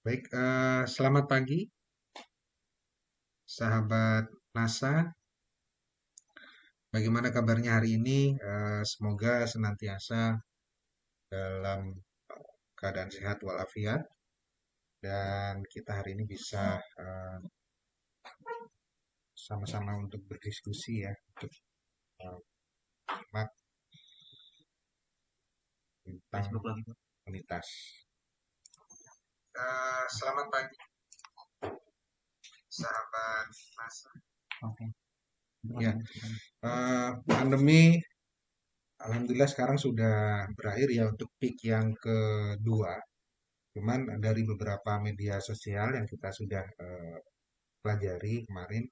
Baik, selamat pagi, sahabat NASA. Bagaimana kabarnya hari ini? Semoga senantiasa dalam keadaan sehat walafiat dan kita hari ini bisa sama-sama untuk berdiskusi ya, untuk uh, menyimak tentang komunitas. Selamat pagi, sahabat NASA. Oke. Ya, pandemi alhamdulillah sekarang sudah berakhir ya untuk peak yang kedua. Cuman dari beberapa media sosial yang kita sudah pelajari kemarin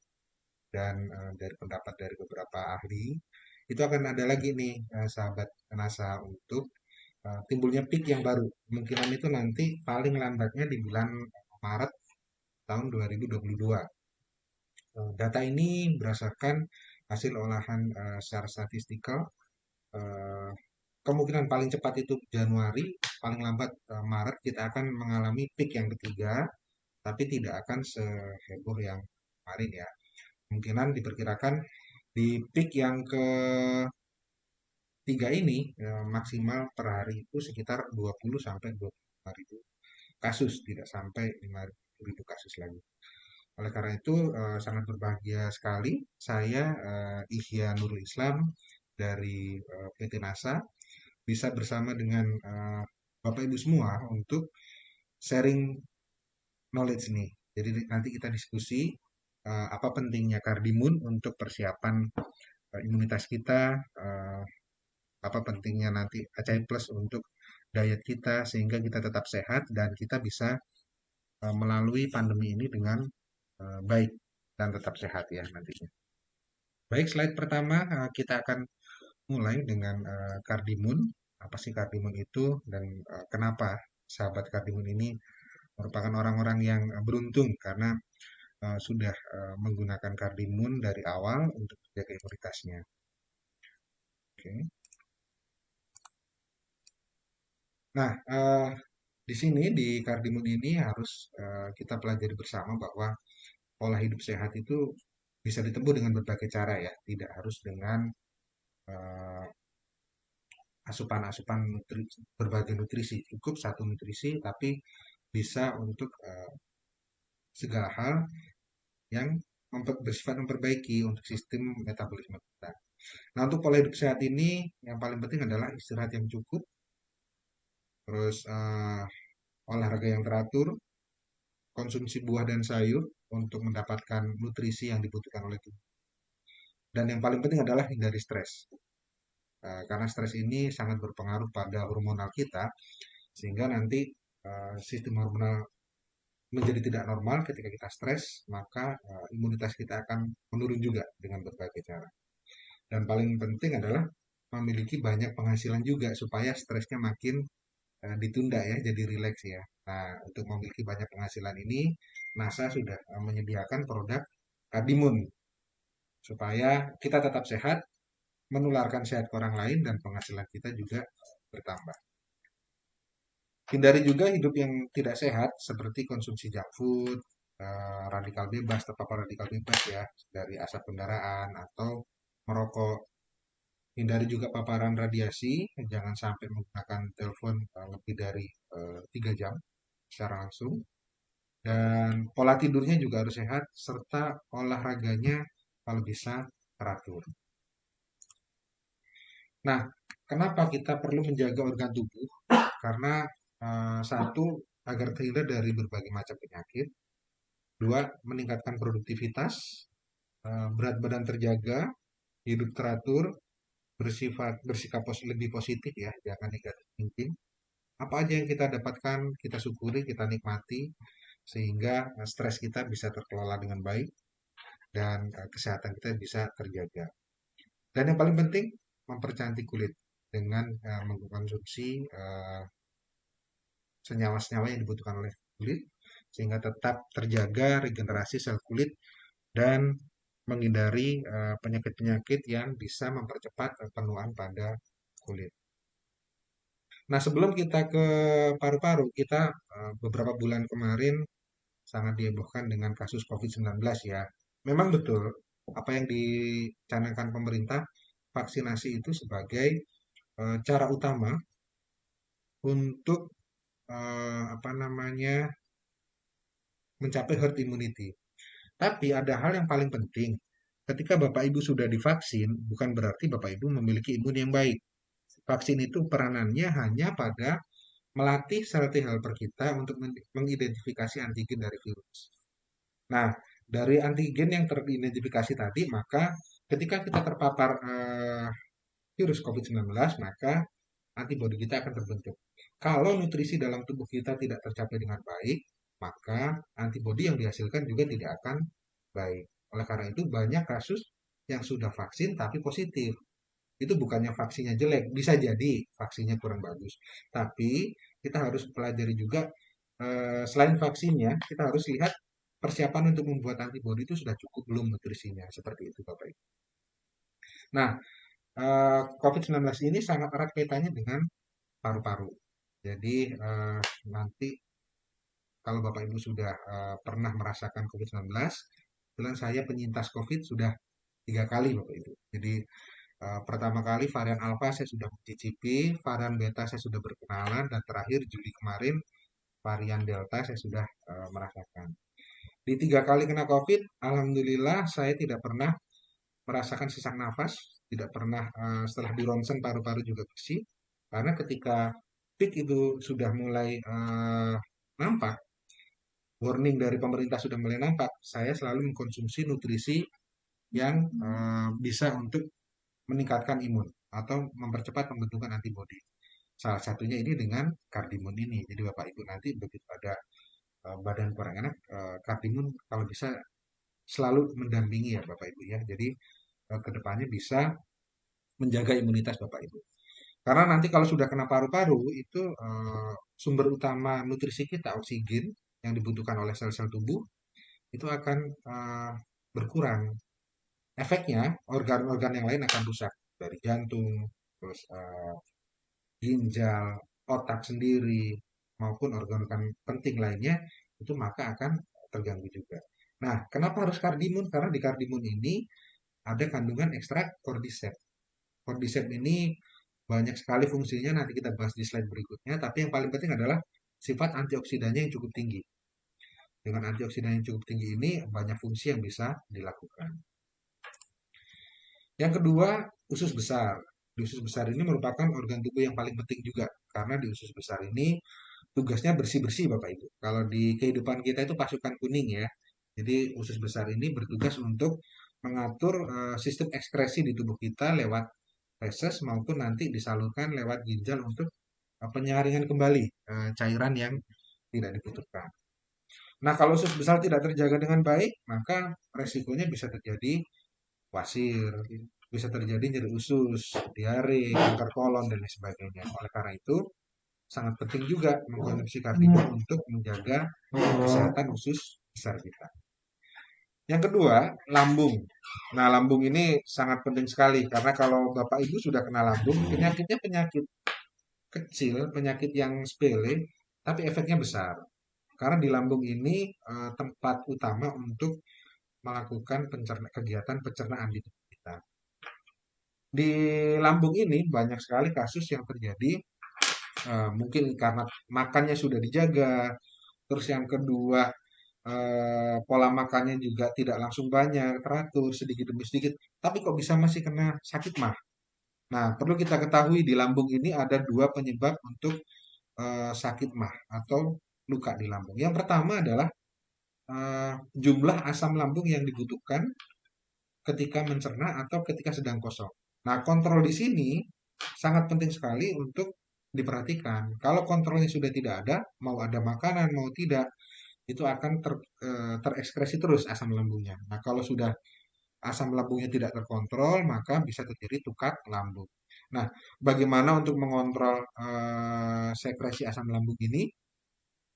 dan dari pendapat dari beberapa ahli, itu akan ada lagi nih sahabat NASA untuk timbulnya peak yang baru. Kemungkinan itu nanti paling lambatnya di bulan Maret tahun 2022. Data ini berdasarkan hasil olahan secara statistikal. eh, Kemungkinan paling cepat itu Januari, paling lambat Maret kita akan mengalami peak yang ketiga, tapi tidak akan seheboh yang kemarin ya. Kemungkinan diperkirakan di peak yang ketiga ini maksimal per hari itu sekitar 20 sampai 25 ribu kasus, tidak sampai 5 ribu kasus lagi. Oleh karena itu sangat berbahagia sekali saya Ihya Nurul Islam dari PT NASA bisa bersama dengan Bapak Ibu semua untuk sharing knowledge nih. Jadi nanti kita diskusi apa pentingnya kardimun untuk persiapan imunitas kita, apa pentingnya nanti Acai Plus untuk diet kita sehingga kita tetap sehat dan kita bisa melalui pandemi ini dengan baik dan tetap sehat ya nantinya. Baik, slide pertama kita akan mulai dengan kardimun. Apa sih kardimun itu dan kenapa sahabat kardimun ini merupakan orang-orang yang beruntung karena sudah menggunakan kardimun dari awal untuk menjaga imunitasnya. Oke. Nah, di sini di kardimun ini harus kita pelajari bersama bahwa pola hidup sehat itu bisa ditempuh dengan berbagai cara ya, tidak harus dengan eh, asupan-asupan berbagai nutrisi, cukup satu nutrisi tapi bisa untuk segala hal yang bersifat memperbaiki untuk sistem metabolisme kita. Nah, untuk pola hidup sehat ini yang paling penting adalah istirahat yang cukup, terus olahraga yang teratur, konsumsi buah dan sayur untuk mendapatkan nutrisi yang dibutuhkan oleh tubuh. Dan yang paling penting adalah hindari stres. Karena stres ini sangat berpengaruh pada hormonal kita, sehingga nanti sistem hormonal menjadi tidak normal ketika kita stres, maka imunitas kita akan menurun juga dengan berbagai cara. Dan paling penting adalah memiliki banyak penghasilan juga supaya stresnya makin ditunda ya, jadi rileks ya. Nah, untuk memiliki banyak penghasilan ini, NASA sudah menyediakan produk Kardimun supaya kita tetap sehat, menularkan sehat ke orang lain, dan penghasilan kita juga bertambah. Hindari juga hidup yang tidak sehat seperti konsumsi junk food, radikal bebas, terpapar radikal bebas ya, dari asap kendaraan atau merokok. Hindari juga paparan radiasi, jangan sampai menggunakan telepon lebih dari 3 jam secara langsung. Dan pola tidurnya juga harus sehat, serta olahraganya kalau bisa teratur. Nah, kenapa kita perlu menjaga organ tubuh? Karena satu, agar terhindar dari berbagai macam penyakit. Dua, meningkatkan produktivitas, berat badan terjaga, hidup teratur, bersikap lebih positif ya, jangan negatif thinking. Apa aja yang kita dapatkan, kita syukuri, kita nikmati, sehingga stres kita bisa terkelola dengan baik dan kesehatan kita bisa terjaga. Dan yang paling penting, mempercantik kulit dengan mengkonsumsi senyawa-senyawa yang dibutuhkan oleh kulit, sehingga tetap terjaga regenerasi sel kulit dan menghindari penyakit-penyakit yang bisa mempercepat penuaan pada kulit. Nah, sebelum kita ke paru-paru, kita beberapa bulan kemarin sangat dihebohkan dengan kasus COVID-19 ya. Memang betul apa yang dicanangkan pemerintah, vaksinasi itu sebagai cara utama untuk apa namanya mencapai herd immunity. Tapi ada hal yang paling penting. Ketika Bapak Ibu sudah divaksin, bukan berarti Bapak Ibu memiliki imun yang baik. Vaksin itu peranannya hanya pada melatih sel-T helper kita untuk mengidentifikasi antigen dari virus. Nah, dari antigen yang teridentifikasi tadi, maka ketika kita terpapar virus COVID-19, maka antibodi kita akan terbentuk. Kalau nutrisi dalam tubuh kita tidak tercapai dengan baik, maka antibodi yang dihasilkan juga tidak akan baik. Oleh karena itu, banyak kasus yang sudah vaksin tapi positif. Itu bukannya vaksinnya jelek, bisa jadi vaksinnya kurang bagus. Tapi kita harus pelajari juga, selain vaksinnya, kita harus lihat persiapan untuk membuat antibodi itu sudah cukup belum nutrisinya. Seperti itu, Bapak Ibu. Nah, COVID-19 ini sangat erat kaitannya dengan paru-paru. Jadi nanti kalau Bapak Ibu sudah pernah merasakan COVID-19, kebetulan saya penyintas COVID sudah 3 kali Bapak Ibu. Jadi pertama kali varian Alpha saya sudah mencicipi, varian Beta saya sudah berkenalan, dan terakhir Juli kemarin varian Delta saya sudah merasakan. Di 3 kali kena COVID, Alhamdulillah saya tidak pernah merasakan sesak nafas, tidak pernah setelah di ronsen paru-paru juga bersih, karena ketika peak itu sudah mulai nampak, warning dari pemerintah sudah mulai nampak, saya selalu mengkonsumsi nutrisi yang bisa untuk meningkatkan imun atau mempercepat pembentukan antibodi. Salah satunya ini dengan Kardimun ini. Jadi Bapak Ibu nanti begitu ada badan kurang enak, Kardimun kalau bisa selalu mendampingi ya Bapak Ibu ya. Jadi kedepannya bisa menjaga imunitas Bapak Ibu. Karena nanti kalau sudah kena paru-paru itu sumber utama nutrisi kita oksigen yang dibutuhkan oleh sel-sel tubuh itu akan berkurang. Efeknya organ-organ yang lain akan rusak dari jantung, terus ginjal, otak sendiri maupun organ-organ penting lainnya itu maka akan terganggu juga. Nah, kenapa harus kardimun? Karena di kardimun ini ada kandungan ekstrak cordyceps. Cordyceps ini banyak sekali fungsinya, nanti kita bahas di slide berikutnya, tapi yang paling penting adalah sifat antioksidannya yang cukup tinggi. Dengan antioksidan yang cukup tinggi ini, banyak fungsi yang bisa dilakukan. Yang kedua, usus besar. Di usus besar ini merupakan organ tubuh yang paling penting juga, karena di usus besar ini tugasnya bersih-bersih Bapak Ibu. Kalau di kehidupan kita itu pasukan kuning ya. Jadi usus besar ini bertugas untuk mengatur sistem ekskresi di tubuh kita lewat feses maupun nanti disalurkan lewat ginjal untuk penyaringan kembali cairan yang tidak dibutuhkan. Nah, kalau usus besar tidak terjaga dengan baik, maka resikonya bisa terjadi wasir, bisa terjadi nyeri usus, diare, kanker kolon, dan lain sebagainya. Oleh karena itu, sangat penting juga mengkonsumsi kardimun untuk menjaga kesehatan usus besar kita. Yang kedua, lambung. Nah, lambung ini sangat penting sekali karena kalau Bapak Ibu sudah kena lambung, penyakitnya penyakit kecil, penyakit yang sepele, tapi efeknya besar. Karena di lambung ini tempat utama untuk melakukan kegiatan pencernaan di tubuh kita. Di lambung ini banyak sekali kasus yang terjadi, mungkin karena makannya sudah dijaga, terus yang kedua pola makannya juga tidak langsung banyak, teratur sedikit demi sedikit, tapi kok bisa masih kena sakit mah. Nah, perlu kita ketahui di lambung ini ada dua penyebab untuk sakit mah atau luka di lambung. Yang pertama adalah jumlah asam lambung yang dibutuhkan ketika mencerna atau ketika sedang kosong. Nah, kontrol di sini sangat penting sekali untuk diperhatikan. Kalau kontrolnya sudah tidak ada, mau ada makanan, mau tidak, itu akan terekskresi terus asam lambungnya. Nah, kalau sudah asam lambungnya tidak terkontrol, maka bisa terjadi tukak lambung. Nah, bagaimana untuk mengontrol sekresi asam lambung ini?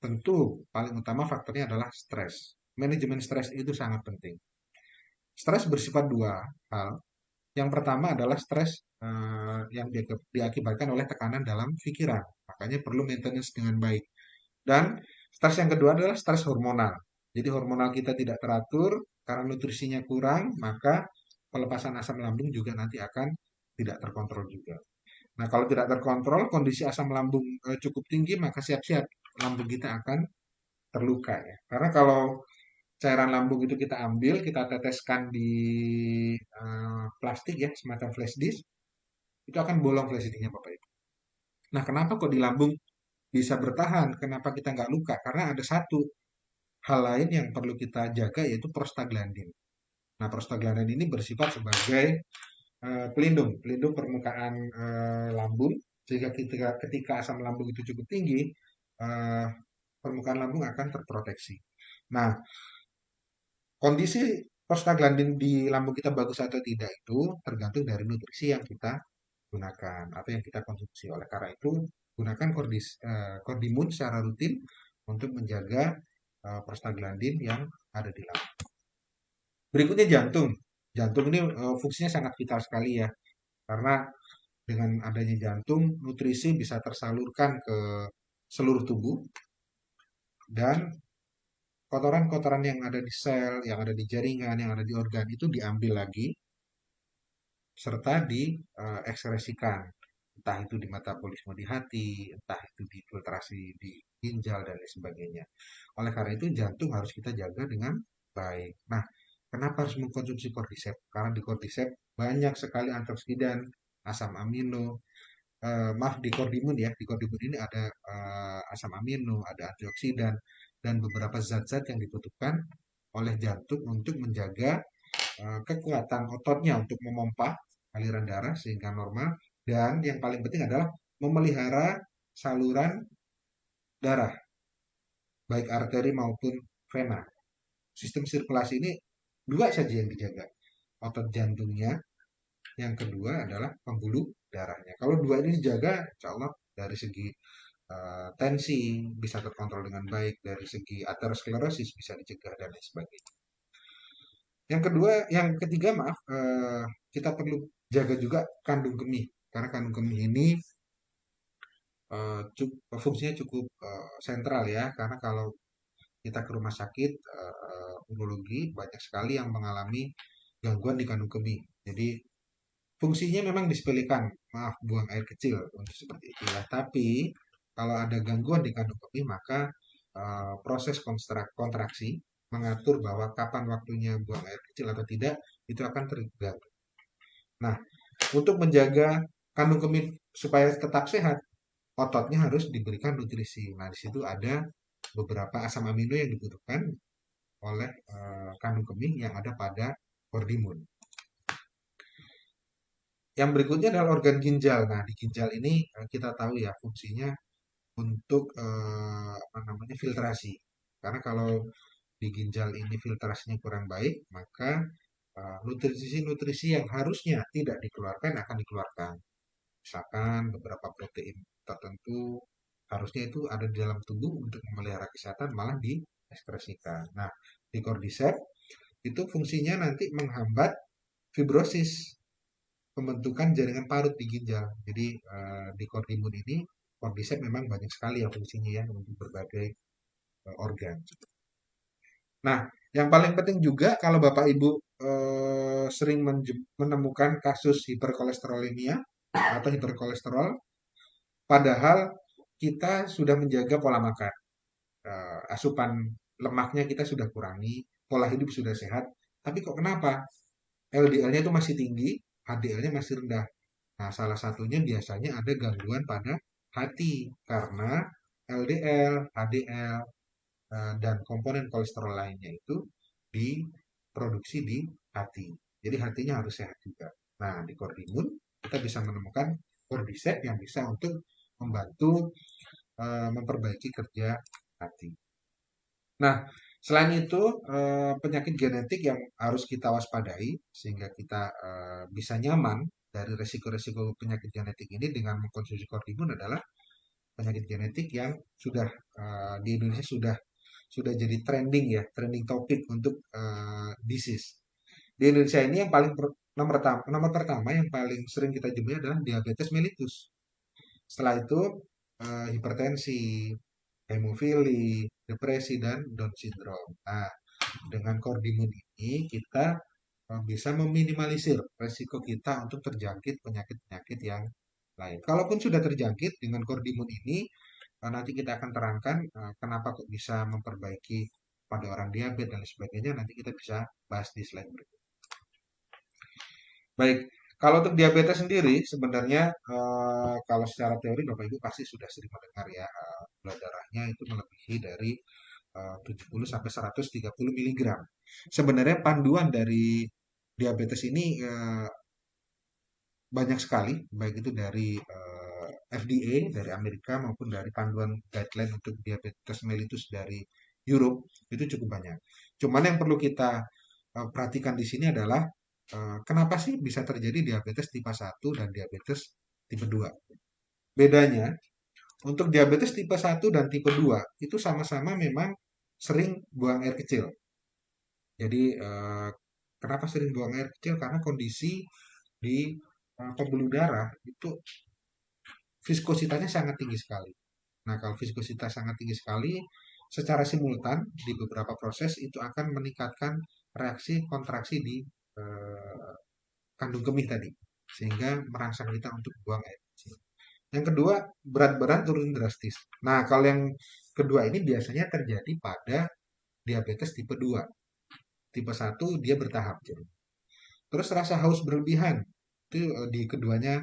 Tentu paling utama faktornya adalah stres. Manajemen stres itu sangat penting. Stres bersifat dua hal. Yang pertama adalah stres yang diakibatkan oleh tekanan dalam pikiran. Makanya perlu maintenance dengan baik. Dan stres yang kedua adalah stres hormonal. Jadi hormonal kita tidak teratur karena nutrisinya kurang, maka pelepasan asam lambung juga nanti akan tidak terkontrol juga. Nah, kalau tidak terkontrol, kondisi asam lambung cukup tinggi, maka siap-siap lambung kita akan terluka ya. Karena kalau cairan lambung itu kita ambil, kita teteskan di plastik ya, semacam flash disk, itu akan bolong flash disknya Bapak Ibu. Nah, kenapa kok di lambung bisa bertahan? Kenapa kita nggak luka? Karena ada satu hal lain yang perlu kita jaga yaitu prostaglandin. Nah, prostaglandin ini bersifat sebagai pelindung permukaan lambung sehingga ketika asam lambung itu cukup tinggi, eh, permukaan lambung akan terproteksi. Nah, kondisi prostaglandin di lambung kita bagus atau tidak itu tergantung dari nutrisi yang kita gunakan atau yang kita konsumsi. Oleh karena itu, gunakan kordimun secara rutin untuk menjaga prostaglandin yang ada di lambung. Berikutnya jantung. Jantung ini fungsinya sangat vital sekali ya, karena dengan adanya jantung, nutrisi bisa tersalurkan ke seluruh tubuh dan kotoran-kotoran yang ada di sel, yang ada di jaringan, yang ada di organ itu diambil lagi serta diekskresikan. Entah itu di metabolisme di hati, entah itu di filtrasi di ginjal dan lain sebagainya. Oleh karena itu jantung harus kita jaga dengan baik. Nah, kenapa harus mengkonsumsi cordyceps? Karena di cordyceps banyak sekali antioksidan, asam amino, maaf di kordimun ya, di kordimun ini ada asam amino, ada antioksidan, dan beberapa zat-zat yang dibutuhkan oleh jantung untuk menjaga kekuatan ototnya untuk memompa aliran darah sehingga normal, dan yang paling penting adalah memelihara saluran darah, baik arteri maupun vena. Sistem sirkulasi ini dua saja yang dijaga, otot jantungnya, yang kedua adalah pembuluh darahnya. Kalau dua ini dijaga, insya Allah dari segi tensi bisa terkontrol dengan baik, dari segi aterosklerosis bisa dicegah dan lain sebagainya. Yang kedua, yang ketiga maaf, kita perlu jaga juga kandung kemih karena kandung kemih ini fungsinya cukup sentral ya, karena kalau kita ke rumah sakit urologi banyak sekali yang mengalami gangguan di kandung kemih. Jadi fungsinya memang disepelekan, maaf buang air kecil untuk seperti itu ya. Tapi kalau ada gangguan di kandung kemih maka proses kontraksi mengatur bahwa kapan waktunya buang air kecil atau tidak itu akan terganggu. Nah, untuk menjaga kandung kemih supaya tetap sehat, ototnya harus diberikan nutrisi. Nah, di situ ada beberapa asam amino yang dibutuhkan oleh kandung kemih yang ada pada kordimun. Yang berikutnya adalah organ ginjal. Nah, di ginjal ini kita tahu ya fungsinya untuk apa namanya filtrasi. Karena kalau di ginjal ini filtrasinya kurang baik, maka nutrisi-nutrisi yang harusnya tidak dikeluarkan akan dikeluarkan. Misalkan beberapa protein tertentu harusnya itu ada di dalam tubuh untuk memelihara kesehatan malah diekspresikan. Nah, di cordyceps itu fungsinya nanti menghambat fibrosis, pembentukan jaringan parut di ginjal. Jadi di kordimun ini cordyceps memang banyak sekali ya fungsinya ya untuk berbagai organ. Nah, yang paling penting juga kalau Bapak Ibu sering menemukan kasus hiperkolesterolemia atau hiperkolesterol, padahal kita sudah menjaga pola makan, asupan lemaknya kita sudah kurangi, pola hidup sudah sehat, tapi kok kenapa LDL-nya itu masih tinggi, HDL-nya masih rendah. Nah, salah satunya biasanya ada gangguan pada hati karena LDL, HDL, dan komponen kolesterol lainnya itu diproduksi di hati. Jadi hatinya harus sehat juga. Nah, di kordimun kita bisa menemukan cordyceps yang bisa untuk membantu memperbaiki kerja hati. Nah, selain itu penyakit genetik yang harus kita waspadai sehingga kita bisa nyaman dari resiko-resiko penyakit genetik ini dengan mengkonsumsi kordimun adalah penyakit genetik yang sudah di Indonesia sudah jadi trending ya, trending topik untuk disease. Di Indonesia ini yang paling nomor pertama yang paling sering kita jumpai adalah diabetes mellitus. Setelah itu hipertensi, hemofili, depresi, dan Down syndrome. Nah, dengan Cordimun ini kita bisa meminimalisir resiko kita untuk terjangkit penyakit-penyakit yang lain. Kalaupun sudah terjangkit dengan Cordimun ini, nanti kita akan terangkan kenapa kok bisa memperbaiki pada orang diabetes dan sebagainya. Nanti kita bisa bahas di slide berikut. Baik, kalau untuk diabetes sendiri sebenarnya kalau secara teori Bapak Ibu pasti sudah sering mendengar ya, gula darahnya itu melebihi dari 70 sampai 130 miligram. Sebenarnya panduan dari diabetes ini banyak sekali, baik itu dari FDA dari Amerika maupun dari panduan guideline untuk diabetes mellitus dari Europe itu cukup banyak. Cuman yang perlu kita perhatikan di sini adalah kenapa sih bisa terjadi diabetes tipe 1 dan diabetes tipe 2? Bedanya, untuk diabetes tipe 1 dan tipe 2 itu sama-sama memang sering buang air kecil. Jadi kenapa sering buang air kecil? Karena kondisi di pembuluh darah itu viskositasnya sangat tinggi sekali. Nah, kalau viskositas sangat tinggi sekali, secara simultan di beberapa proses itu akan meningkatkan reaksi kontraksi di kandung kemih tadi, sehingga merangsang kita untuk buang air kecil. Yang kedua, berat badan turun drastis. Nah, kalau yang kedua ini biasanya terjadi pada diabetes tipe 2. Tipe 1 dia bertahap. Terus rasa haus berlebihan, itu di keduanya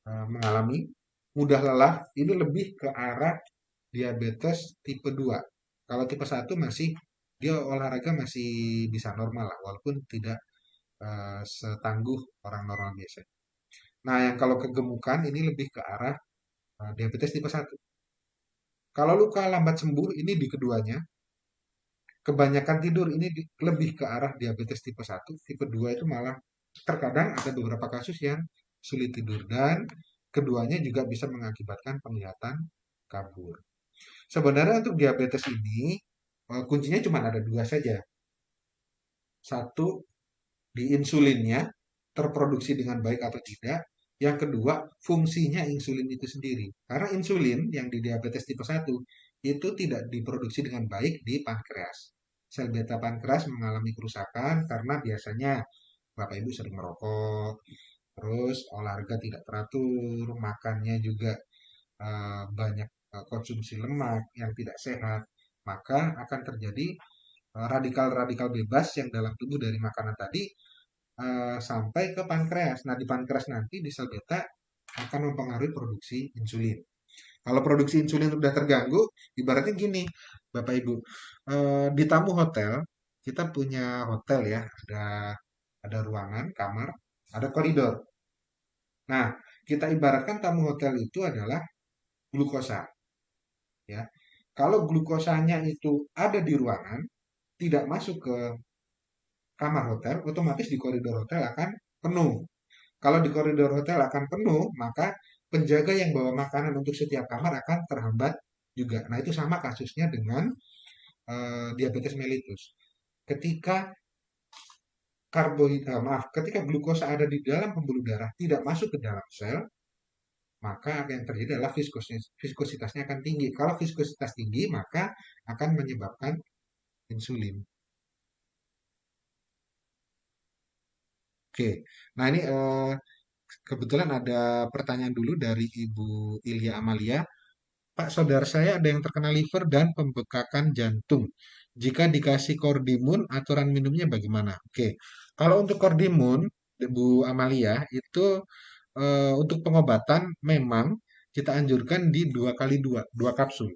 mengalami mudah lelah, ini lebih ke arah diabetes tipe 2. Kalau tipe 1 masih dia olahraga masih bisa normal lah, walaupun tidak setangguh orang normal biasa. Nah, yang kalau kegemukan ini lebih ke arah diabetes tipe 1. Kalau luka lambat sembuh ini di keduanya, kebanyakan tidur ini lebih ke arah diabetes tipe 1, tipe 2 itu malah terkadang ada beberapa kasus yang sulit tidur dan keduanya juga bisa mengakibatkan penglihatan kabur. Sebenarnya untuk diabetes ini kuncinya cuma ada dua saja. Satu, di insulinnya terproduksi dengan baik atau tidak. Yang kedua, fungsinya insulin itu sendiri. Karena insulin yang di diabetes tipe 1 itu tidak diproduksi dengan baik di pankreas. Sel beta pankreas mengalami kerusakan karena biasanya Bapak Ibu sering merokok, terus olahraga tidak teratur, makannya juga banyak konsumsi lemak yang tidak sehat, maka akan terjadi radikal-radikal bebas yang dalam tubuh dari makanan tadi sampai ke pankreas. Nah, di pankreas nanti di sel beta akan mempengaruhi produksi insulin. Kalau produksi insulin sudah terganggu, ibaratnya gini, Bapak Ibu, di tamu hotel, kita punya hotel ya, ada ruangan, kamar, ada koridor. Nah, kita ibaratkan tamu hotel itu adalah glukosa, ya. Kalau glukosanya itu ada di ruangan, tidak masuk ke kamar hotel, otomatis di koridor hotel akan penuh. Kalau di koridor hotel akan penuh, maka penjaga yang bawa makanan untuk setiap kamar akan terhambat juga. Nah, itu sama kasusnya dengan diabetes mellitus. Ketika ketika glukosa ada di dalam pembuluh darah tidak masuk ke dalam sel, maka yang terjadi adalah viskositasnya akan tinggi. Kalau viskositas tinggi, maka akan menyebabkan insulin. Oke, nah ini kebetulan ada pertanyaan dulu dari Ibu Ilya Amalia. Pak, saudara saya ada yang terkena liver dan pembekakan jantung. Jika dikasih kordimun, aturan minumnya bagaimana? Oke, kalau untuk kordimun, Bu Amalia, itu untuk pengobatan memang kita anjurkan di 2 kali 2, 2 kapsul.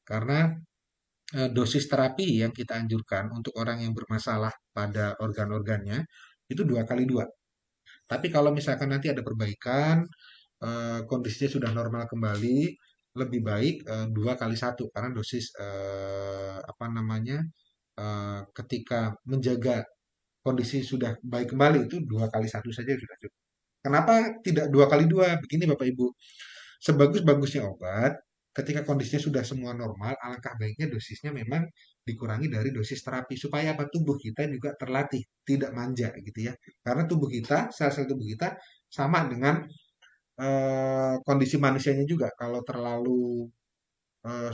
Karena dosis terapi yang kita anjurkan untuk orang yang bermasalah pada organ-organnya itu 2 kali 2. Tapi kalau misalkan nanti ada perbaikan, kondisinya sudah normal kembali, lebih baik 2 kali 1 karena dosis apa namanya ketika menjaga kondisi sudah baik kembali itu 2 kali 1 saja sudah cukup. Kenapa tidak 2 kali 2? Begini Bapak Ibu, sebagus-bagusnya obat, ketika kondisinya sudah semua normal, alangkah baiknya dosisnya memang dikurangi dari dosis terapi supaya apa tubuh kita juga terlatih, tidak manja gitu ya. Karena tubuh kita, sel-sel tubuh kita sama dengan kondisi manusianya juga. Kalau terlalu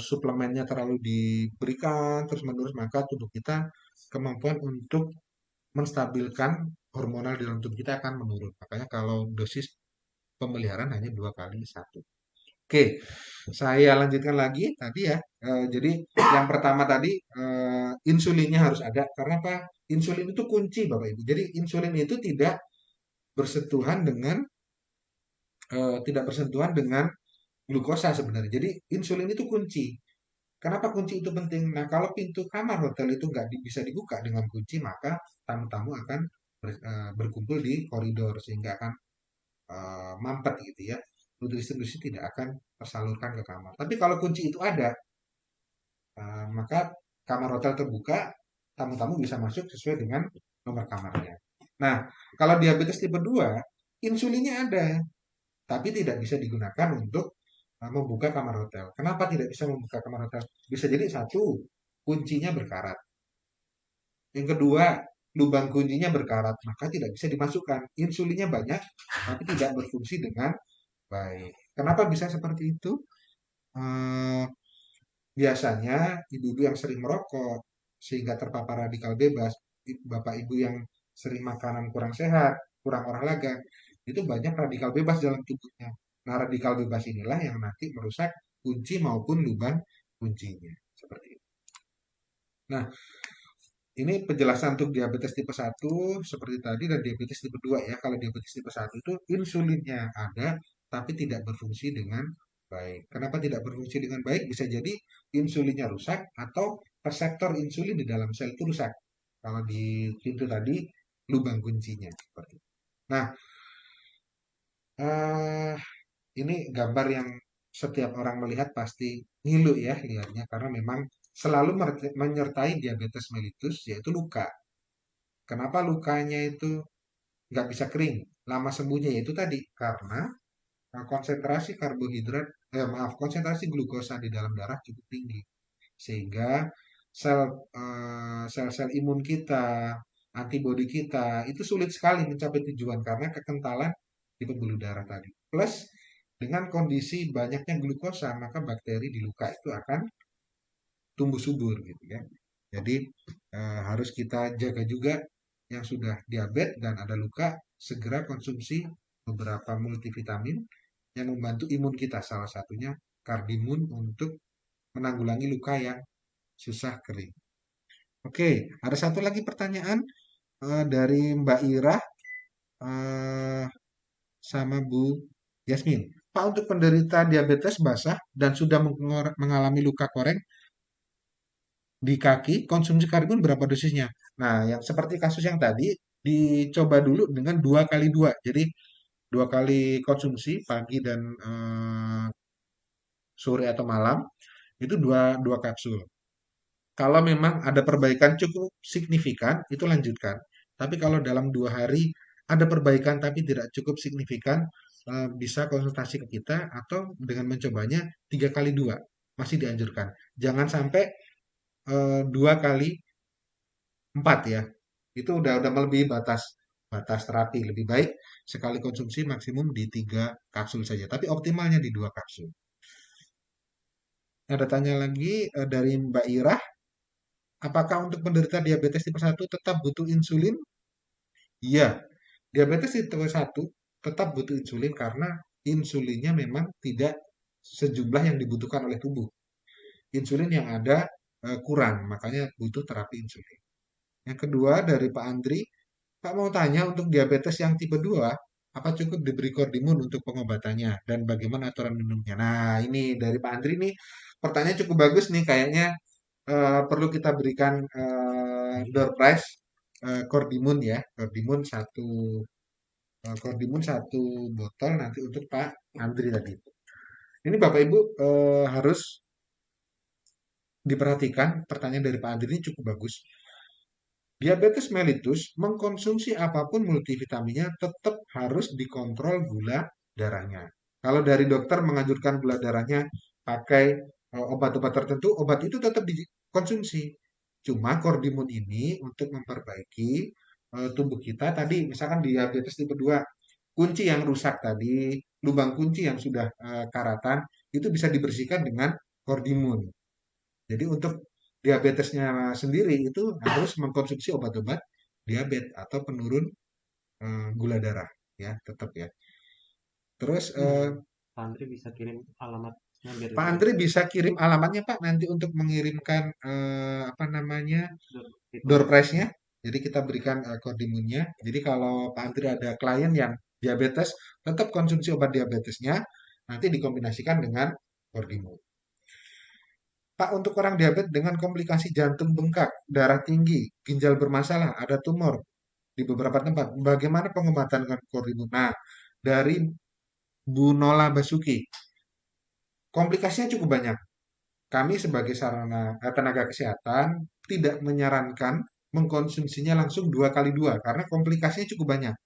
suplemennya terlalu diberikan terus-menerus, maka tubuh kita kemampuan untuk menstabilkan hormonal di dalam tubuh kita akan menurun. Makanya kalau dosis pemeliharaan hanya 2 kali 1. Oke, saya lanjutkan lagi tadi ya. Jadi yang pertama tadi insulinnya harus ada karena apa? Insulin itu kunci Bapak Ibu. Jadi insulin itu bersentuhan dengan tidak bersentuhan dengan glukosa sebenarnya. Jadi insulin itu kunci. Kenapa kunci itu penting? Nah, kalau pintu kamar hotel itu nggak bisa dibuka dengan kunci, maka tamu-tamu akan berkumpul di koridor sehingga akan mampet gitu ya. Nutrisi-nutrisi tidak akan tersalurkan ke kamar. Tapi kalau kunci itu ada, maka kamar hotel terbuka, tamu-tamu bisa masuk sesuai dengan nomor kamarnya. Nah, kalau diabetes tipe 2, insulinnya ada, tapi tidak bisa digunakan untuk membuka kamar hotel. Kenapa tidak bisa membuka kamar hotel? Bisa jadi satu, kuncinya berkarat. Yang kedua, lubang kuncinya berkarat, maka tidak bisa dimasukkan. Insulinnya banyak, tapi tidak berfungsi dengan baik. Kenapa bisa seperti itu? Eh, Biasanya ibu-ibu yang sering merokok sehingga terpapar radikal bebas, bapak ibu yang sering makanan kurang sehat, kurang olahraga, itu banyak radikal bebas dalam tubuhnya. Nah, radikal bebas inilah yang nanti merusak kunci maupun lubang kuncinya. Seperti itu. Nah, ini penjelasan untuk diabetes tipe 1 seperti tadi dan diabetes tipe 2 ya. Kalau diabetes tipe 1 itu insulinnya ada tapi tidak berfungsi dengan baik. Kenapa tidak berfungsi dengan baik? Bisa jadi insulinnya rusak atau reseptor insulin di dalam sel itu rusak. Kalau di pintu tadi lubang kuncinya seperti itu. Nah, eh, ini gambar yang setiap orang melihat pasti ngilu ya lihatnya karena memang selalu menyertai diabetes mellitus yaitu luka. Kenapa lukanya itu nggak bisa kering, lama sembuhnya yaitu tadi karena konsentrasi karbohidrat, konsentrasi glukosa di dalam darah cukup tinggi sehingga sel-sel imun kita, antibodi kita itu sulit sekali mencapai tujuan karena kekentalan di pembuluh darah tadi. Plus dengan kondisi banyaknya glukosa, maka bakteri di luka itu akan tumbuh subur gitu ya. Jadi harus kita jaga juga yang sudah diabetes dan ada luka, segera konsumsi beberapa multivitamin yang membantu imun kita, salah satunya Kardimun untuk menanggulangi luka yang susah kering. Oke, ada satu lagi pertanyaan dari Mbak Ira eh, sama Bu Yasmin. Pak, untuk penderita diabetes basah dan sudah mengalami luka koreng di kaki, konsumsi karbon berapa dosisnya? Nah, yang seperti kasus yang tadi, dicoba dulu dengan 2 kali 2. Jadi 2 kali konsumsi pagi dan sore atau malam itu dua kapsul. Kalau memang ada perbaikan cukup signifikan, itu lanjutkan. Tapi kalau dalam 2 hari ada perbaikan tapi tidak cukup signifikan, bisa konsultasi ke kita atau dengan mencobanya 3 kali 2 masih dianjurkan. Jangan sampai 2 kali 4 ya. Itu udah melebihi batas batas terapi. Lebih baik sekali konsumsi maksimum di 3 kapsul saja. Tapi optimalnya di 2 kapsul. Ada tanya lagi dari Mbak Ira, apakah untuk penderita diabetes tipe 1 tetap butuh insulin? Iya, diabetes tipe 1 tetap butuh insulin karena insulinnya memang tidak sejumlah yang dibutuhkan oleh tubuh. Insulin yang ada kurang, makanya butuh terapi insulin. Yang kedua dari Pak Andri, Pak mau tanya untuk diabetes yang tipe 2, apa cukup diberi kordimun untuk pengobatannya dan bagaimana aturan minumnya? Nah, ini dari Pak Andri nih pertanyaan cukup bagus nih kayaknya perlu kita berikan door prize kordimun ya, kordimun satu botol nanti untuk Pak Andri tadi. Ini Bapak Ibu harus diperhatikan pertanyaan dari Pak Andri ini cukup bagus. Diabetes mellitus mengkonsumsi apapun multivitaminnya tetap harus dikontrol gula darahnya. Kalau dari dokter menganjurkan gula darahnya pakai obat-obat tertentu, obat itu tetap dikonsumsi. Cuma kordimun ini untuk memperbaiki tubuh kita tadi, misalkan diabetes tipe 2, kunci yang rusak tadi, lubang kunci yang sudah karatan, itu bisa dibersihkan dengan Cordimun. Jadi untuk diabetesnya sendiri itu harus mengkonsumsi obat-obat diabetes atau penurun gula darah ya, tetap ya. Terus Pak Andri bisa kirim alamatnya biar Pak bisa Andri bisa kirim alamatnya Pak nanti untuk mengirimkan apa namanya door request. prize-nya. Jadi kita berikan Cordimunnya. Jadi kalau Pak Andri ada klien yang diabetes, tetap konsumsi obat diabetesnya, nanti dikombinasikan dengan Cordimun. Pak, untuk orang diabetes dengan komplikasi jantung bengkak, darah tinggi, ginjal bermasalah, ada tumor di beberapa tempat, bagaimana pengobatan dengan Cordimun? Nah, dari Bu Nola Basuki, komplikasinya cukup banyak. Kami sebagai sarana tenaga kesehatan tidak menyarankan mengkonsumsinya langsung 2 kali 2 karena komplikasinya cukup banyak.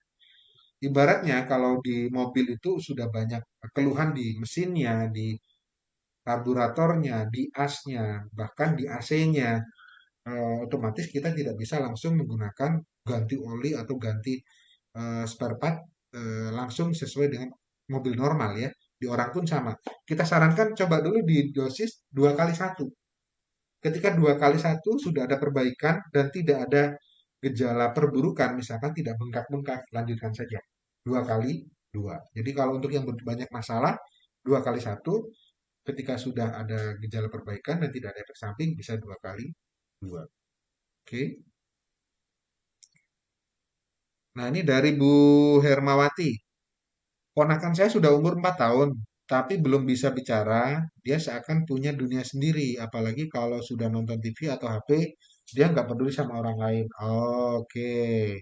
Ibaratnya kalau di mobil itu sudah banyak keluhan di mesinnya, di karburatornya, di asnya, bahkan di AC-nya, otomatis kita tidak bisa langsung menggunakan ganti oli atau ganti spare part langsung sesuai dengan mobil normal ya. Di orang pun sama. Kita sarankan coba dulu di dosis 2 kali 1. Ketika 2 kali 1 sudah ada perbaikan dan tidak ada gejala perburukan, misalkan tidak bengkak-bengkak, lanjutkan saja. 2 kali 2. Jadi kalau untuk yang banyak masalah, 2 kali 1. Ketika sudah ada gejala perbaikan dan tidak ada efek samping, bisa 2 kali 2. Oke. Nah ini dari Bu Hermawati. Ponakan saya sudah umur 4 tahun, tapi belum bisa bicara. Dia seakan punya dunia sendiri. Apalagi kalau sudah nonton TV atau HP, dia nggak peduli sama orang lain. Oke.